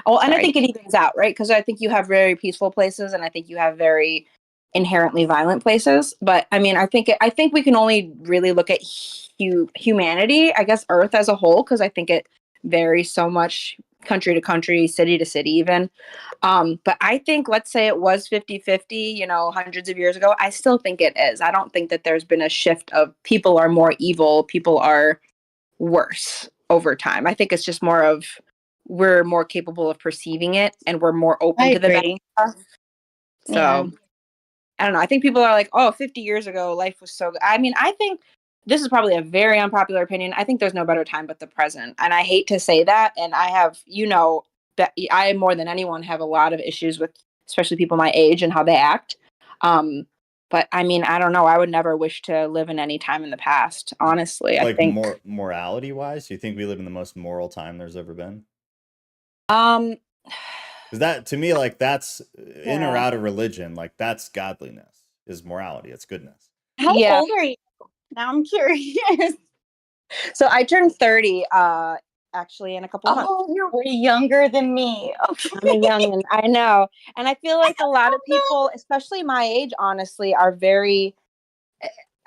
Oh, and I Sorry. think it evens out, right? Because I think you have very peaceful places, and I think you have very inherently violent places. But I mean, I think we can only really look at humanity, I guess, Earth as a whole, because I think it varies so much country to country, city to city, even. But I think, let's say it was 50-50, you know, hundreds of years ago. I still think it is. I don't think that there's been a shift of people are more evil, people are worse over time. I think it's just more of we're more capable of perceiving it and we're more open I to the bad agree. stuff. So Yeah. I don't know. I think people are like, oh, 50 years ago, life was so good. I mean, I think this is probably a very unpopular opinion. I think there's no better time but the present. And I hate to say that. And I have, you know, that I more than anyone have a lot of issues with, especially people my age and how they act. But I mean, I don't know. I would never wish to live in any time in the past, honestly. I Like think morality wise, do you think we live in the most moral time there's ever been? um Because that, to me, like that's in or Yeah. out of religion, like that's godliness, is morality, it's goodness. How Yeah. old are you? Now I'm curious. So I turned 30 actually in a couple of months. Oh, you're way younger than me. Okay. I'm a youngin', I know. And I feel like a lot of Oh, no. people, especially my age, honestly, are very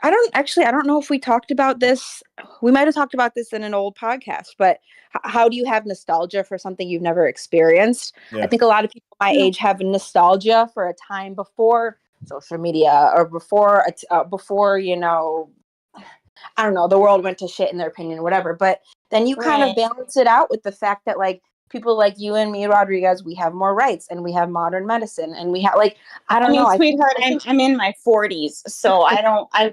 I don't know if we talked about this. We might have talked about this in an old podcast, but how do you have nostalgia for something you've never experienced? I Yeah. think a lot of people my age have nostalgia for a time before social media or before, you know, I don't know, the world went to shit in their opinion, whatever. But then you kind of Right. balance it out with the fact that like people like you and me, Rodriguez, we have more rights and we have modern medicine and we have like, I I don't mean, know. sweetheart, I think I'm in my 40s, so I don't. I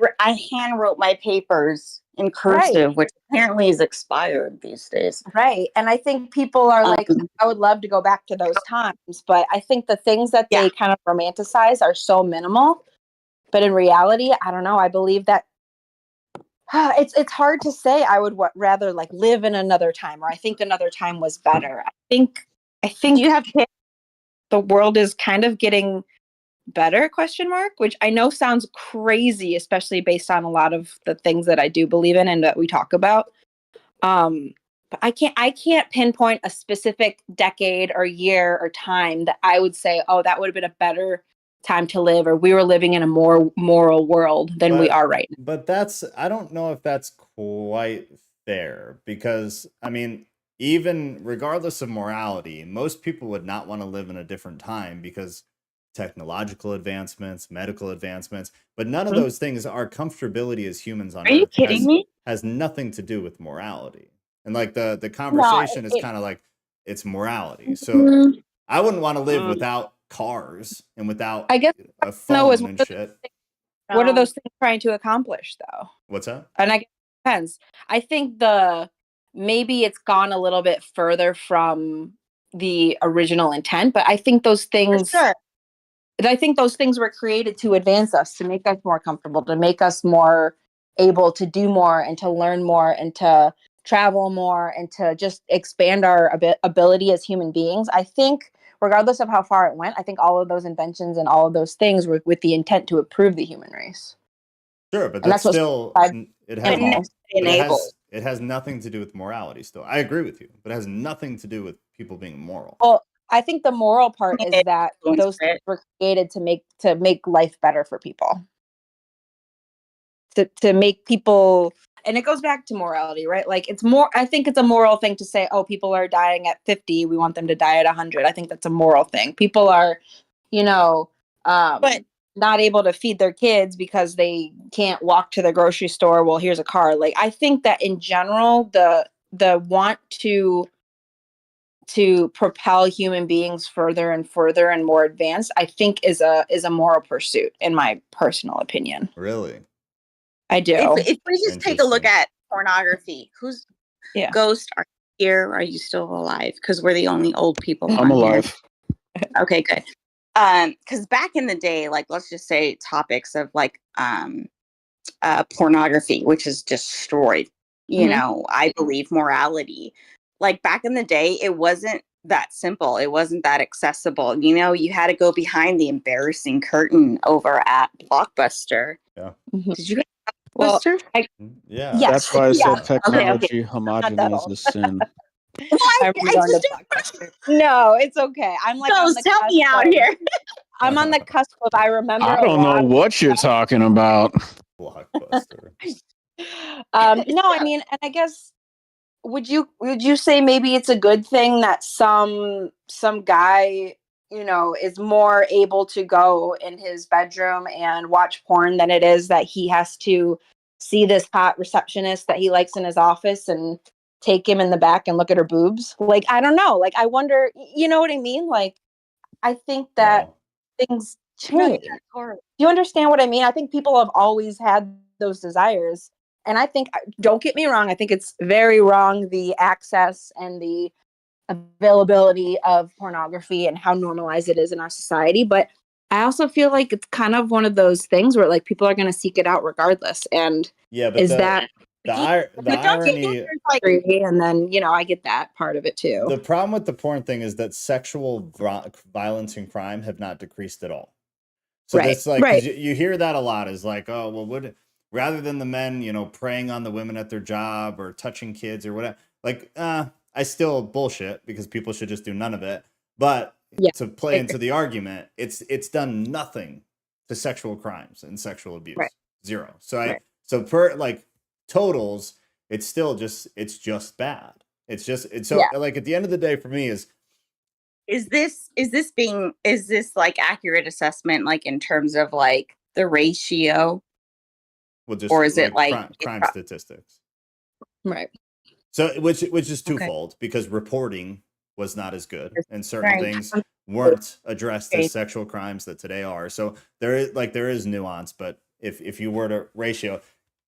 hand wrote my papers in right. cursive, which apparently is expired these days. Right. And I think people are like, Um, I would love to go back to those times, but I think the things that yeah. they kind of romanticize are so minimal. But in reality, I don't know. I believe that it's hard to say I would rather like live in another time or I think another time was better. I Do think you have kids? the world is kind of getting better, question mark, which I know sounds crazy, especially based on a lot of the things that I do believe in and that we talk about. But I can't pinpoint a specific decade or year or time that I would say, oh, that would have been a better time to live, or we were living in a more moral world than we are right now. But that's, I don't know if that's quite fair, because I mean, even regardless of morality, most people would not want to live in a different time because technological advancements, medical advancements, but none of Mhm. those things, our comfortability as humans on Are you Earth kidding me? has nothing to do with morality. And like the No, conversation is kind of like it's morality. So Mhm. I wouldn't want to live Mm. without cars and without I guess a no phone is and shit. what are No. those things trying to accomplish though? What's that? And I guess it depends. I think maybe it's gone a little bit further from the original intent, but I think those For things sure. I think those things were created to advance us, to make us more comfortable, to make us more able to do more and to learn more and to travel more and to just expand our ability as human beings. I think, regardless of how far it went, I think all of those inventions and all of those things were with the intent to improve the human race. Sure, but And that's that's what's still, it has animals. but Enable. it has nothing to do with morality still. I agree with you, but it has nothing to do with people being moral. Well, I think the moral part is that those things It. were created to make life better for people. To make people, and it goes back to morality, right? Like it's more, I think it's a moral thing to say, oh, people are dying at 50, we want them to die at 100. I think that's a moral thing. People are, you know, But not able to feed their kids because they can't walk to the grocery store. Well, here's a car. Like I think that in general, the want to propel human beings further and further and more advanced, I think is a moral pursuit, in my personal opinion. Really? I do. if we just take a look Interesting. at pornography, who's Yeah. Ghost? Are you here? Are you still alive? Because we're the only old people I'm on alive. here. Okay, good. Because back in the day, like let's just say topics of like pornography, which has destroyed, you Mhm. know, I believe morality. Like back in the day, it wasn't that simple. It wasn't that accessible. You know, you had to go behind the embarrassing curtain over at Blockbuster. Yeah. Mhm. Did you get Well, Blockbuster? Yeah. yes, That's why I yeah. said Okay, okay. technology Not that old. homogenizes sin. I remember going to Blockbuster. No, it's okay. I'm like on the help me cusp out of- here. I'm on the cusp of I remember I a don't know lot of what you're talking about. Blockbuster. no, I mean, and I guess would you say maybe it's a good thing that some guy, you know, is more able to go in his bedroom and watch porn than it is that he has to see this hot receptionist that he likes in his office and take him in the back and look at her boobs? Like, I don't know. Like, I wonder, you know what I mean? Like, I think that No. things No, change. Do you understand what I mean? I think people have always had those desires. And I think, don't get me wrong, I think it's very wrong, the access and the availability of pornography and how normalized it is in our society. But I also feel like it's kind of one of those things where like people are going to seek it out regardless. And Yeah, but is that the But don't you irony, think there's like free? And then, you know, I get that part of it too. the problem with the porn thing is that sexual violence and crime have not decreased at all. So Right, that's like, 'cause right. you hear that a lot is like, oh, well, rather than the men, you know, preying on the women at their job or touching kids or whatever, like, I still bullshit because people should just do none of it. But Yeah, to play into the argument, it's done nothing to sexual crimes and sexual abuse. Right. Zero. So Right. so per like totals, it's still just bad. It's so Yeah. like at the end of the day for me is is this like accurate assessment, like in terms of like the ratio, well just or is it like crime statistics. Right. So which is Okay. twofold because reporting was not as good and certain Right. things weren't addressed as sexual crimes that today are. So there is nuance, but if you were to ratio,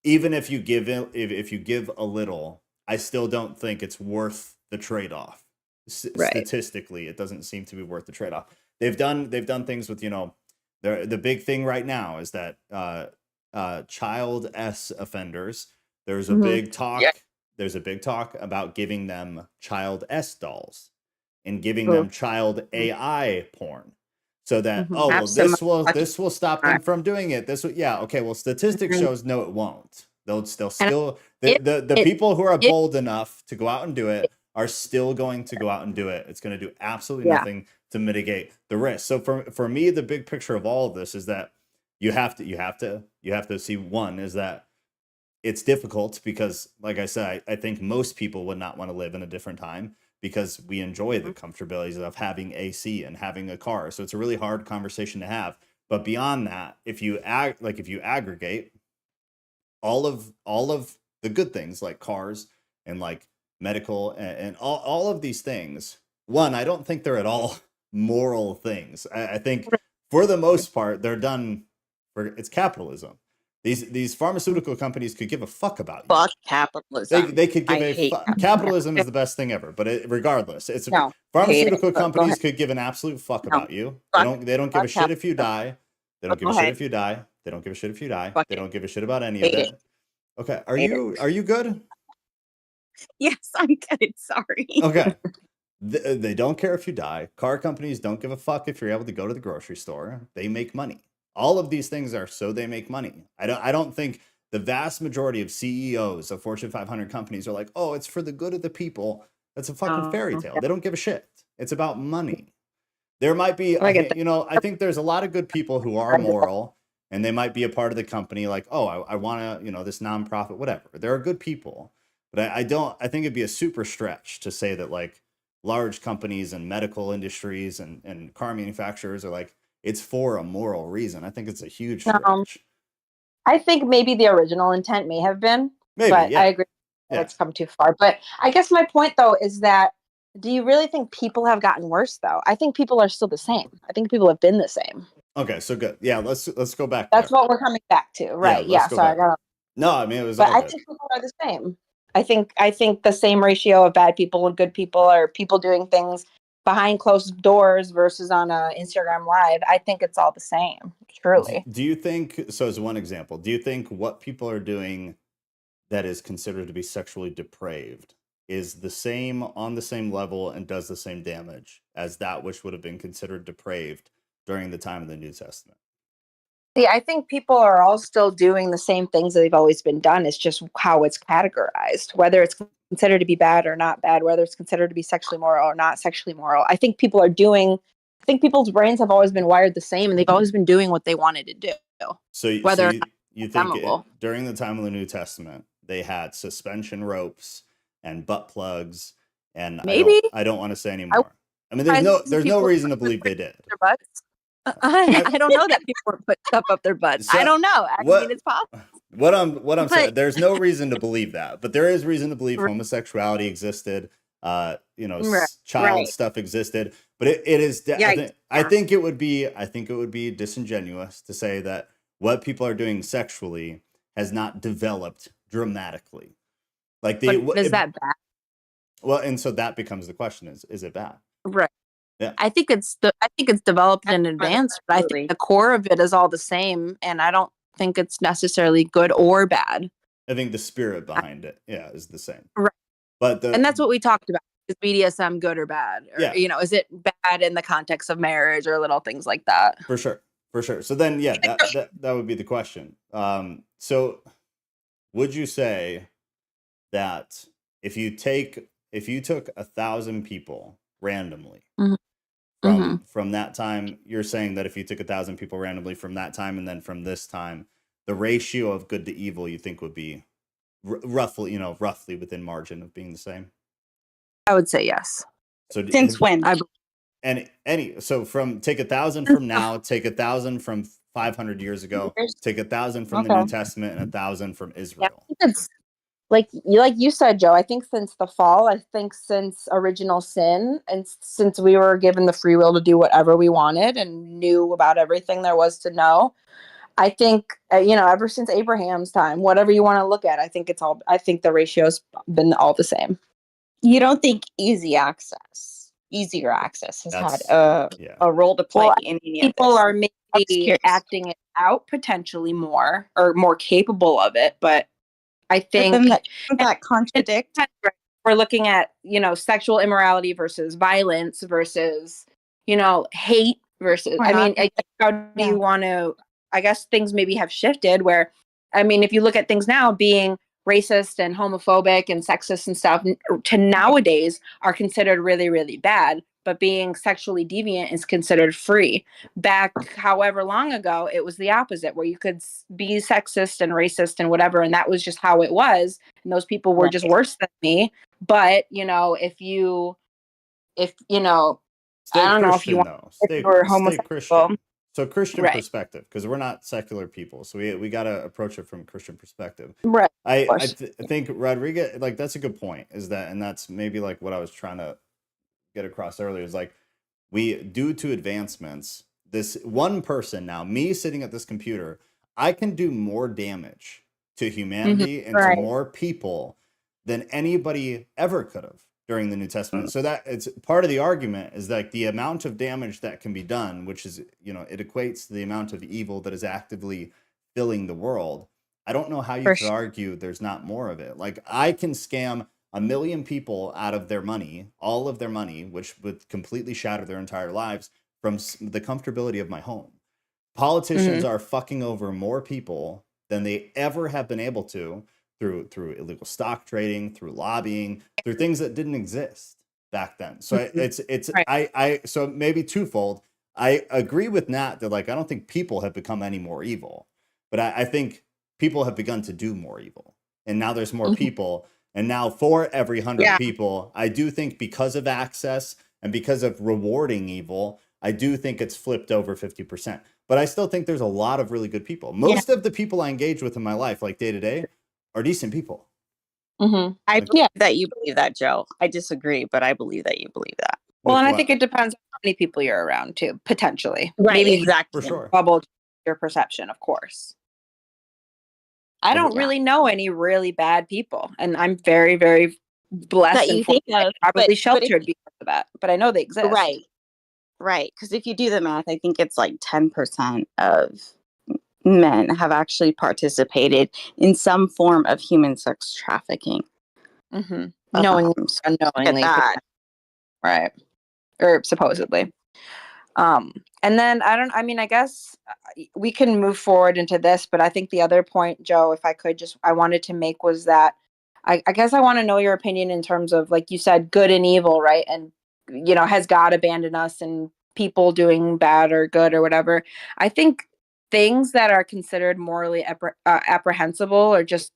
even if you give if you give a little, I still don't think it's worth the trade-off. Right. Statistically, it doesn't seem to be worth the trade-off. They've done things with, you know, the big thing right now is that child S offenders, there's a Mhm. big talk Yeah. there's a big talk about giving them child S dolls and giving Oh. them child AI porn. So that Mhm. oh well Absolutely. this will stop them from doing it. This will, yeah, okay, well statistics Mhm. shows no it won't. They'll still it- the it- people who are it- bold enough to go out and do it are still going to go out and do it. It's going to do absolutely Yeah. nothing to mitigate the risk. So for me the big picture of all of this is that you have to see, one is that it's difficult because like I said, I think most people would not want to live in a different time because we enjoy the comfortabilities of having AC and having a car. So it's a really hard conversation to have. But beyond that, if you aggregate all of the good things like cars and like medical and all of these things, one, I don't think they're at all moral things. I think for the most part, they're done for it's capitalism. These pharmaceutical companies could give a fuck about you. Fuck capitalism. They could give I hate capitalism is the best thing ever, but regardless, it's No, pharmaceutical hate it, but go companies ahead. could give an absolute fuck No, about you. fuck- They don't give a fuck shit if you die. They don't give a Go shit ahead. if you die. They don't give a shit if you die. Fuck They it. don't give a shit about any of Hate it. it. Okay, Hate are you good? Yes, I'm good. Sorry. Okay. They don't care if you die. Car companies don't give a fuck if you're able to go to the grocery store. They make money. All of these things are so they make money. I don't think the vast majority of CEOs of Fortune 500 companies are like, oh, it's for the good of the people. That's a fucking fairy tale. They don't give a shit. It's about money. There might be, I get that. I think there's a lot of good people who are moral and they might be a part of the company. Like, oh, I want to, this nonprofit, whatever. There are good people, but I think it'd be a super stretch to say that like large companies and medical industries and car manufacturers are like, it's for a moral reason. I think it's a huge stretch. I think maybe the original intent may have been, Maybe, but yeah. I agree that Yeah. it's come too far. But I guess my point though is that do you really think people have gotten worse though? I think people are still the same. I think people have been the same. Okay, so good. Yeah, let's go back That's there. what we're coming back to, right? Yeah. let's go So I back got. No, I mean it was But all I good. think people are the same. I think the same ratio of bad people and good people are people doing things behind closed doors versus on a Instagram live. I think it's all the same. Truly. Do you think, so as one example, do you think what people are doing that is considered to be sexually depraved is on the same level and does the same damage as that which would have been considered depraved during the time of the New Testament? See, I think people are all still doing the same things that they've always been done. It's just how it's categorized, whether it's considered to be bad or not bad, whether it's considered to be sexually moral or not sexually moral. I think people's brains have always been wired the same, and they've always been doing what they wanted to do. So, Whether you think flammable. during the time of the New Testament they had suspension ropes and butt plugs, and Maybe. I don't want to say anymore. I mean, there's no people reason to believe they did. their butts. I don't know that people were put stuff up their butts. So, I don't know. I what- mean, it's possible. What I'm But- saying, there's no reason to believe that, but there is reason to believe homosexuality existed. Right. Child Right. stuff existed, but it is. I think it would be disingenuous to say that what people are doing sexually has not developed dramatically. Like But is that bad? well, and so that becomes the question: is it bad? Right. Yeah. I think it's developed in advance, but I Absolutely. think the core of it is all the same, and I don't think it's necessarily good or bad. I think the spirit behind it, is the same. Right. But And that's what we talked about. Is BDSM good or bad? Or, Yeah. is it bad in the context of marriage or little things like that? For sure. So then, that would be the question. So would you say that if you took 1,000 people randomly Mhm. from that time, you're saying that if you took 1,000 people randomly from that time and then from this time, the ratio of good to evil you think would be roughly within margin of being the same? I would say yes. So Since when? so take 1,000 from now, take 1,000 from 500 years ago, take 1,000 from the New Testament, and 1,000 from Israel. It's like you said, Joe. I think since the fall, I think since original sin, and since we were given the free will to do whatever we wanted and knew about everything there was to know, I think ever since Abraham's time, whatever you want to look at, I think the ratio's been all the same. You don't think easier access has had a role to play Well, in any of People this? are I'm just maybe curious. acting it out potentially more or more capable of it, but I But think then that contradict. we're looking at sexual immorality versus violence versus hate versus how do you want to, I guess things maybe have shifted where if you look at things now being racist and homophobic and sexist and stuff to nowadays are considered really, really bad, but being sexually deviant is considered free. Back however long ago, it was the opposite, where you could be sexist and racist and whatever, and that was just how it was, and those people were just worse than me. But Stay I don't know if Christian, you want though. if you were Stay homosexual. Christian. So Christian Right. perspective, because we're not secular people, so we got to approach it from a Christian perspective. Right. I course. think Rodriguez, like, that's a good point. And that's maybe like what I was trying to get across earlier. Is like, due to advancements, this one person now, me sitting at this computer, I can do more damage to humanity and Right. to more people than anybody ever could have during the New Testament. So that it's part of the argument is like the amount of damage that can be done, which is, it equates to the amount of evil that is actively filling the world. I don't know how you could argue there's not more of it. Like, I can scam 1 million people out of their money, all of their money, which would completely shatter their entire lives, from the comfortability of my home. Politicians are fucking over more people than they ever have been able to through illegal stock trading, through lobbying, through things that didn't exist back then. So so maybe twofold. I agree with Nat that, like, I don't think people have become any more evil, but I think people have begun to do more evil, and now there's more people. And now for every 100 people, I do think because of access and because of rewarding evil, I do think it's flipped over 50%. But I still think there's a lot of really good people. Most of the people I engage with in my life, like day to day, are decent people. I believe that you believe that, Joe. I disagree, but I believe that you believe that. Well, and I think it depends on how many people you're around too, potentially. Right, Maybe exactly. For sure. bubble your perception, of course. I don't really know any really bad people, and I'm very, very blessed That you and think fortunate, of, probably but sheltered because of that. But I know they exist. Right. Because if you do the math, I think it's like 10% of men have actually participated in some form of human sex trafficking. Knowing, So unknowingly, that. right? Or supposedly. And then I guess we can move forward into this, but I think the other point, Joe, if I could I wanted to make was that I guess I want to know your opinion in terms of, like you said, good and evil, right? And, has God abandoned us and people doing bad or good or whatever? I think things that are considered morally apprehensible or just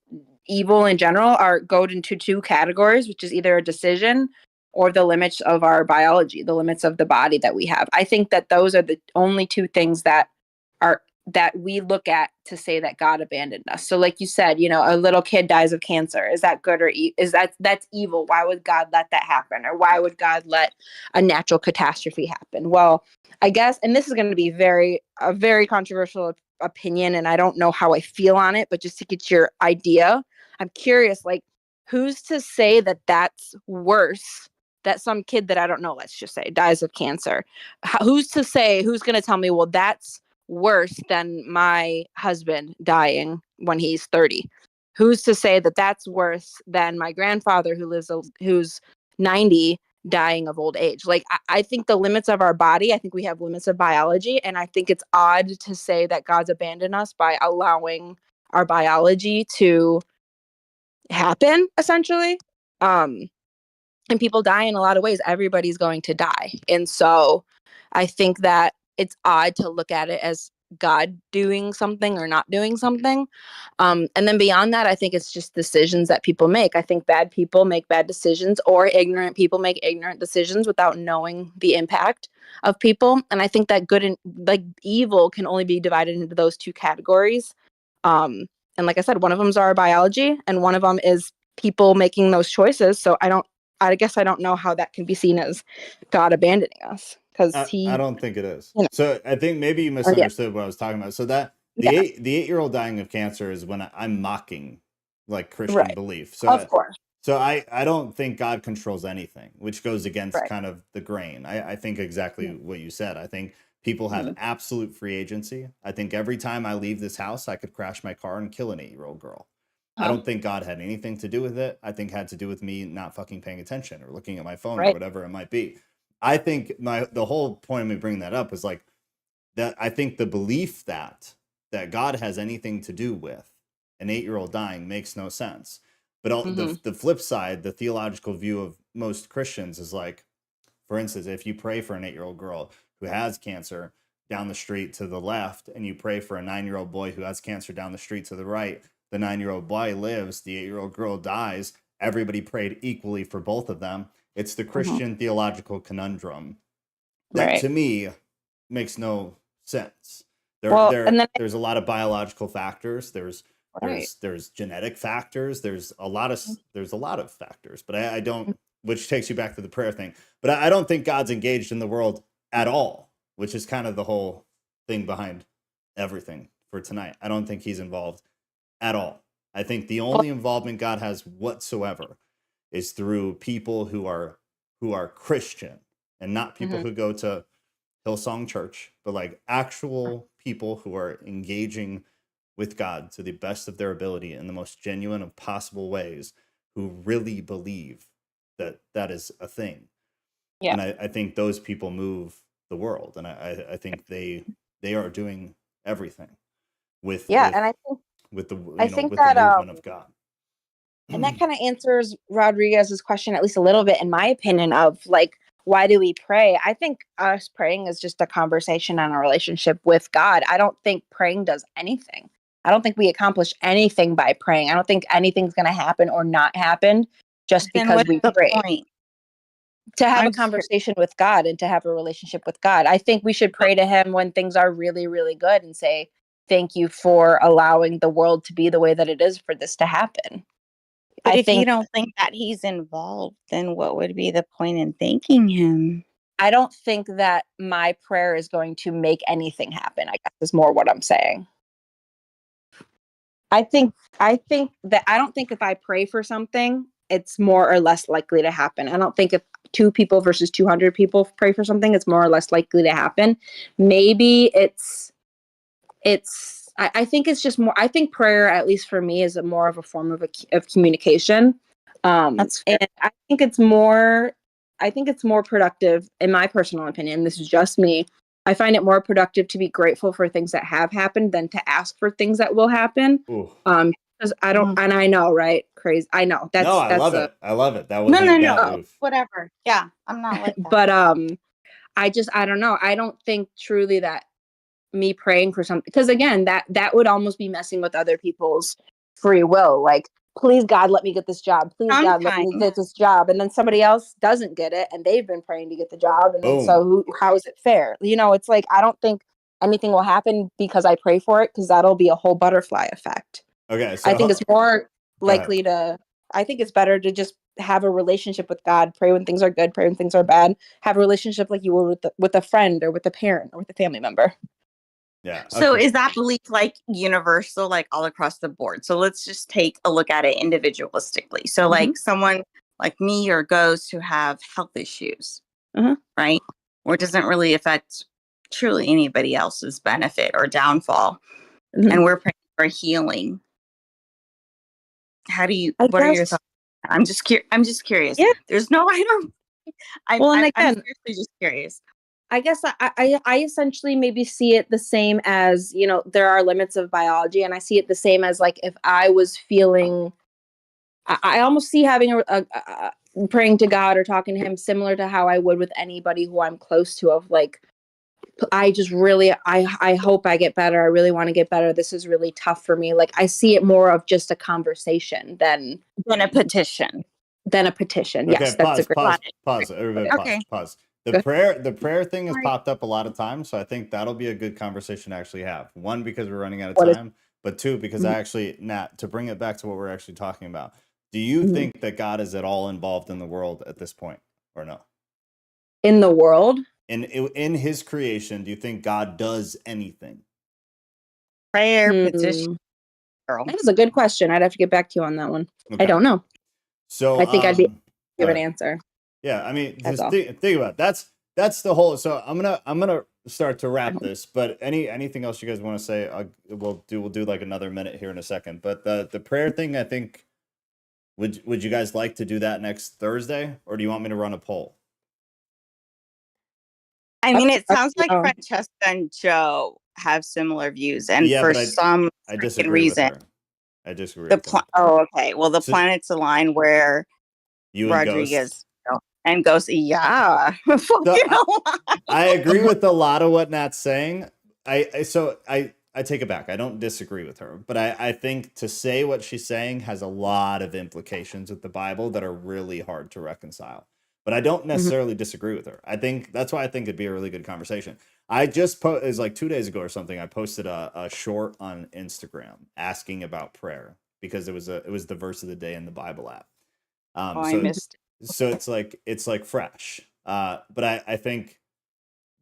evil in general are go into two categories, which is either a decision or the limits of our biology, the limits of the body that we have. I think that those are the only two things that we look at to say that God abandoned us. So like you said, a little kid dies of cancer. Is that good or that's evil? Why would God let that happen? Or why would God let a natural catastrophe happen? Well, I guess, and this is going to be a very controversial opinion, and I don't know how I feel on it, but just to get your idea, I'm curious, like, who's to say that that's worse? That some kid that I don't know, let's just say, dies of cancer. Who's to say, who's going to tell me, well, that's worse than my husband dying when he's 30? Who's to say that that's worse than my grandfather who's 90 dying of old age? Like, I think the limits of our body, I think we have limits of biology, and I think it's odd to say that God's abandoned us by allowing our biology to happen, essentially. And people die in a lot of ways. Everybody's going to die. And so I think that it's odd to look at it as God doing something or not doing something. And then beyond that, I think it's just decisions that people make. I think bad people make bad decisions, or ignorant people make ignorant decisions without knowing the impact of people. And I think that good and like evil can only be divided into those two categories. And like I said, one of them is our biology and one of them is people making those choices. So I guess I don't know how that can be seen as God abandoning us, because I don't think it is. you know. So I think maybe you misunderstood what I was talking about. So that the Yeah. 8-year-old dying of cancer is when I'm mocking like Christian Right. belief. So Of course. So I don't think God controls anything, which goes against Right. kind of the grain. I think exactly what you said. I think people have absolute free agency. I think every time I leave this house, I could crash my car and kill an 8-year-old girl. I don't think God had anything to do with it. I think it had to do with me not fucking paying attention or looking at my phone or whatever it might be. I think the whole point of me bringing that up is like that. I think the belief that God has anything to do with an 8-year-old dying makes no sense. But the flip side, the theological view of most Christians is like, for instance, if you pray for an 8-year-old girl who has cancer down the street to the left, and you pray for a 9-year-old boy who has cancer down the street to the right, the 9-year-old boy lives, the 8-year-old girl dies. Everybody prayed equally for both of them. It's the Christian theological conundrum that to me makes no sense. There's a lot of biological factors. There's genetic factors. There's a lot of factors, but I don't, which takes you back to the prayer thing. But I don't think God's engaged in the world at all, which is kind of the whole thing behind everything for tonight. I don't think he's involved at all. I think the only involvement God has whatsoever is through people who are Christian, and not people who go to Hillsong Church, but like actual people who are engaging with God to the best of their ability in the most genuine of possible ways, who really believe that that is a thing. Yeah. And I think those people move the world, and I think they are doing everything with and I think with the I think with that the movement of God. And that kind of answers Rodriguez's question, at least a little bit, in my opinion, of like, why do we pray? I think us praying is just a conversation and a relationship with God. I don't think praying does anything. I don't think we accomplish anything by praying. I don't think anything's going to happen or not happen just because we pray. Point? To have a conversation with God and to have a relationship with God. I think we should pray to him when things are really, really good and say, thank you for allowing the world to be the way that it is for this to happen. But if you don't think that he's involved, then what would be the point in thanking him? I don't think that my prayer is going to make anything happen, I guess is more what I'm saying. I think that I don't think if I pray for something, it's more or less likely to happen. I don't think if 2 people versus 200 people pray for something, it's more or less likely to happen. Maybe I think it's just more. I think prayer, at least for me, is more of a form of communication. That's fair. And I think it's more productive, in my personal opinion. This is just me. I find it more productive to be grateful for things that have happened than to ask for things that will happen. because I don't, and I know, right? Crazy. I know that's No, I that's love a, it. I love it. That No, wasn't no, a no. bad move. Whatever. Yeah, I'm not like that. but I don't know. I don't think truly that me praying for something, because again, that would almost be messing with other people's free will. Like, please God, let me get this job. Please God, let me Sometimes. get this job. And then somebody else doesn't get it, and they've been praying to get the job. And then Boom. so how is it fair? You know, it's like, I don't think anything will happen because I pray for it, because that'll be a whole butterfly effect. Okay, so I think it's more Go ahead. likely to, I think it's better to just have a relationship with God, pray when things are good, pray when things are bad, have a relationship like you would with a friend or with a parent or with a family member. yeah. So okay. is that belief like universal, like all across the board? So let's just take a look at it individualistically. So like someone like me or Ghost who have health issues, right? Or it doesn't really affect truly anybody else's benefit or downfall. And we're praying for healing. How do you, what are your thoughts? I'm just curious. Yeah. There's no, I don't, Well, and I'm again, seriously just curious. I guess I essentially maybe see it the same as, you know, there are limits of biology, and I see it the same as like if I was feeling, I almost see having a praying to God or talking to him similar to how I would with anybody who I'm close to, of like, I just really, I hope I get better. I really want to get better. This is really tough for me. Like, I see it more of just a conversation than A petition. Okay, Yes, that's a great. Pause. Everybody, Okay. pause. Go The ahead. prayer thing has Right. popped up a lot of times, so I think that'll be a good conversation to actually have. One, because we're running out of What is- time, but two, because I actually, Nat, to bring it back to what we're actually talking about. Do you think that God is at all involved in the world at this point, or no? In the world? In His creation, do you think God does anything? Prayer, petition, girl. That is a good question. I'd have to get back to you on that one. Okay. I don't know. So I think I'd be go give an ahead. answer. Yeah, I mean, That's just all. think about it. That's the whole. So I'm gonna start to wrap this. But anything else you guys want to say? We'll do like another minute here in a second. But the prayer thing, I think, would you guys like to do that next Thursday, or do you want me to run a poll? I mean, it sounds like Oh. Francesca and Joe have similar views, and Yeah, for but some I freaking disagree reason, with her. I disagree with her. okay. Well, the So- planets align where You and Ghost. Rodriguez and Ghost, yeah, fucking align. I agree with a lot of what Nat's saying. I take it back. I don't disagree with her, but I think to say what she's saying has a lot of implications with the Bible that are really hard to reconcile. But I don't necessarily disagree with her. I think that's why I think it'd be a really good conversation. I just it was like 2 days ago or something. I posted a short on Instagram asking about prayer because it was the verse of the day in the Bible app. I missed it. So it's like fresh. But I think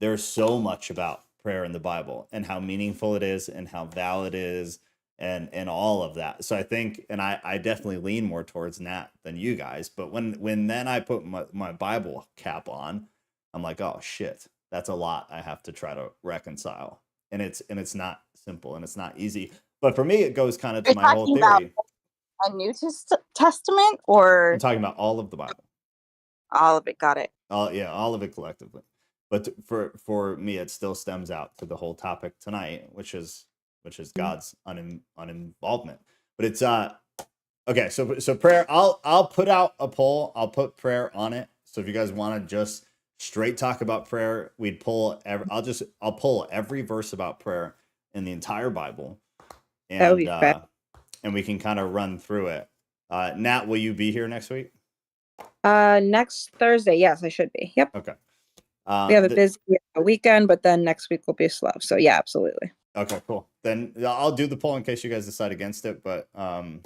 there's so much about prayer in the Bible and how meaningful it is and how valid it is and all of that. So I think, and I definitely lean more towards Nat than you guys. But when then I put my Bible cap on, I'm like, oh shit, that's a lot I have to try to reconcile. And it's not simple and it's not easy. But for me, it goes kind of to You're my whole talking about theory. a New Testament or I'm talking about all of the Bible. all of it? Got it. All of it collectively. But for me, it still stems out to the whole topic tonight, which is God's uninvolvement. But it's okay. So prayer. I'll put out a poll. I'll put prayer on it. So if you guys want to just straight talk about prayer, we'd pull. I'll pull every verse about prayer in the entire Bible, That would be fair. and we can kind of run through it. Nat, will you be here next week? Next Thursday, yes, I should be. Yep. Okay. We have a busy weekend, but then next week will be slow. So yeah, absolutely. Okay, cool. Then I'll do the poll in case you guys decide against it, but I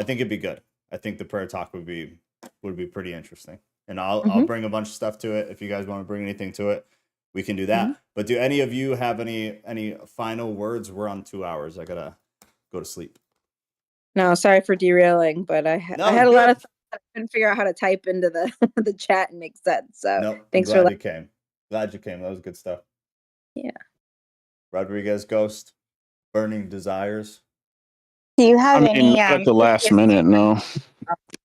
think it'd be good. I think the prayer talk would be pretty interesting. And I'll bring a bunch of stuff to it. If you guys want to bring anything to it, we can do that. But do any of you have any final words? We're on 2 hours. I gotta go to sleep. No, sorry for derailing, but I had a lot of thoughts. I couldn't figure out how to type into the the chat and make sense. So Nope. thanks Glad for you came. Glad you came. That was good stuff. Yeah. Rodriguez Ghost, Burning Desires. Do you have I mean, any? not at the last minute, no.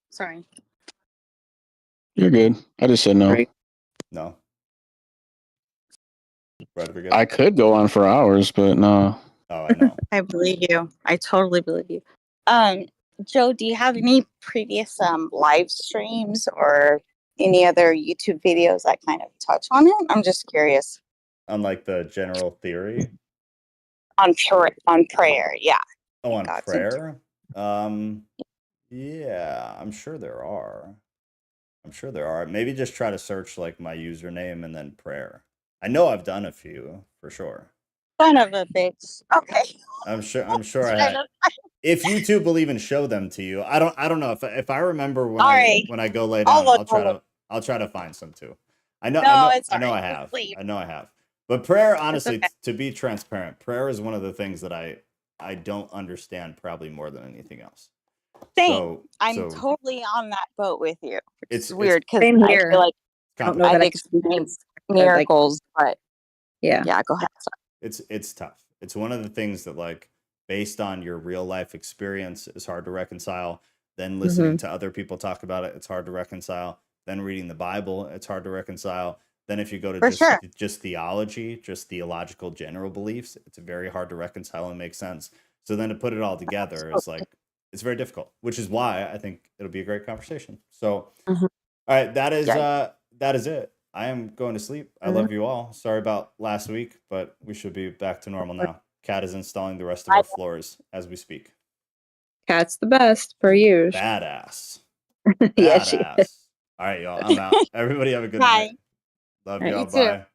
Sorry. You're good. I just said no. No. Rodriguez. I could go on for hours, but no. Oh, I know. I believe you. I totally believe you. Joe, do you have any previous live streams or any other YouTube videos that kind of touch on it? I'm just curious. On like the general theory. On prayer, yeah. Oh, on God's prayer? Yeah, I'm sure there are. Maybe just try to search like my username and then prayer. I know I've done a few for sure. Son of a bitch. Okay. I'm sure I had. If YouTube will even show them to you, I don't know if I remember when All I right. when I go lay I'll down, look, I'll try to find some too. I No, it's know all I right. have. Just leave. I know I have. But prayer, honestly, okay. to be transparent, prayer is one of the things that I don't understand probably more than anything else. Same. I'm so totally on that boat with you. it's weird because Same I here. feel like I don't know that I've I experienced like- miracles, but Yeah. yeah, go ahead. it's tough. It's one of the things that, like, based on your real life experience, is hard to reconcile. Then listening to other people talk about it, it's hard to reconcile. Then reading the Bible, it's hard to reconcile. Then if you go to For sure. just theology, just theological general beliefs, it's very hard to reconcile and make sense. So then to put it all together is like, it's very difficult, which is why I think it'll be a great conversation. So, Mhm. all right, that is Yeah. that is it. I am going to sleep. I love you all. Sorry about last week, but we should be back to normal now. Kat is installing the rest of our floors as we speak. Cat's the best for you. Badass. Yeah, she is. Badass. All right, y'all. I'm out. Everybody have a good Bye. night. Love All right, y'all. you too. Bye.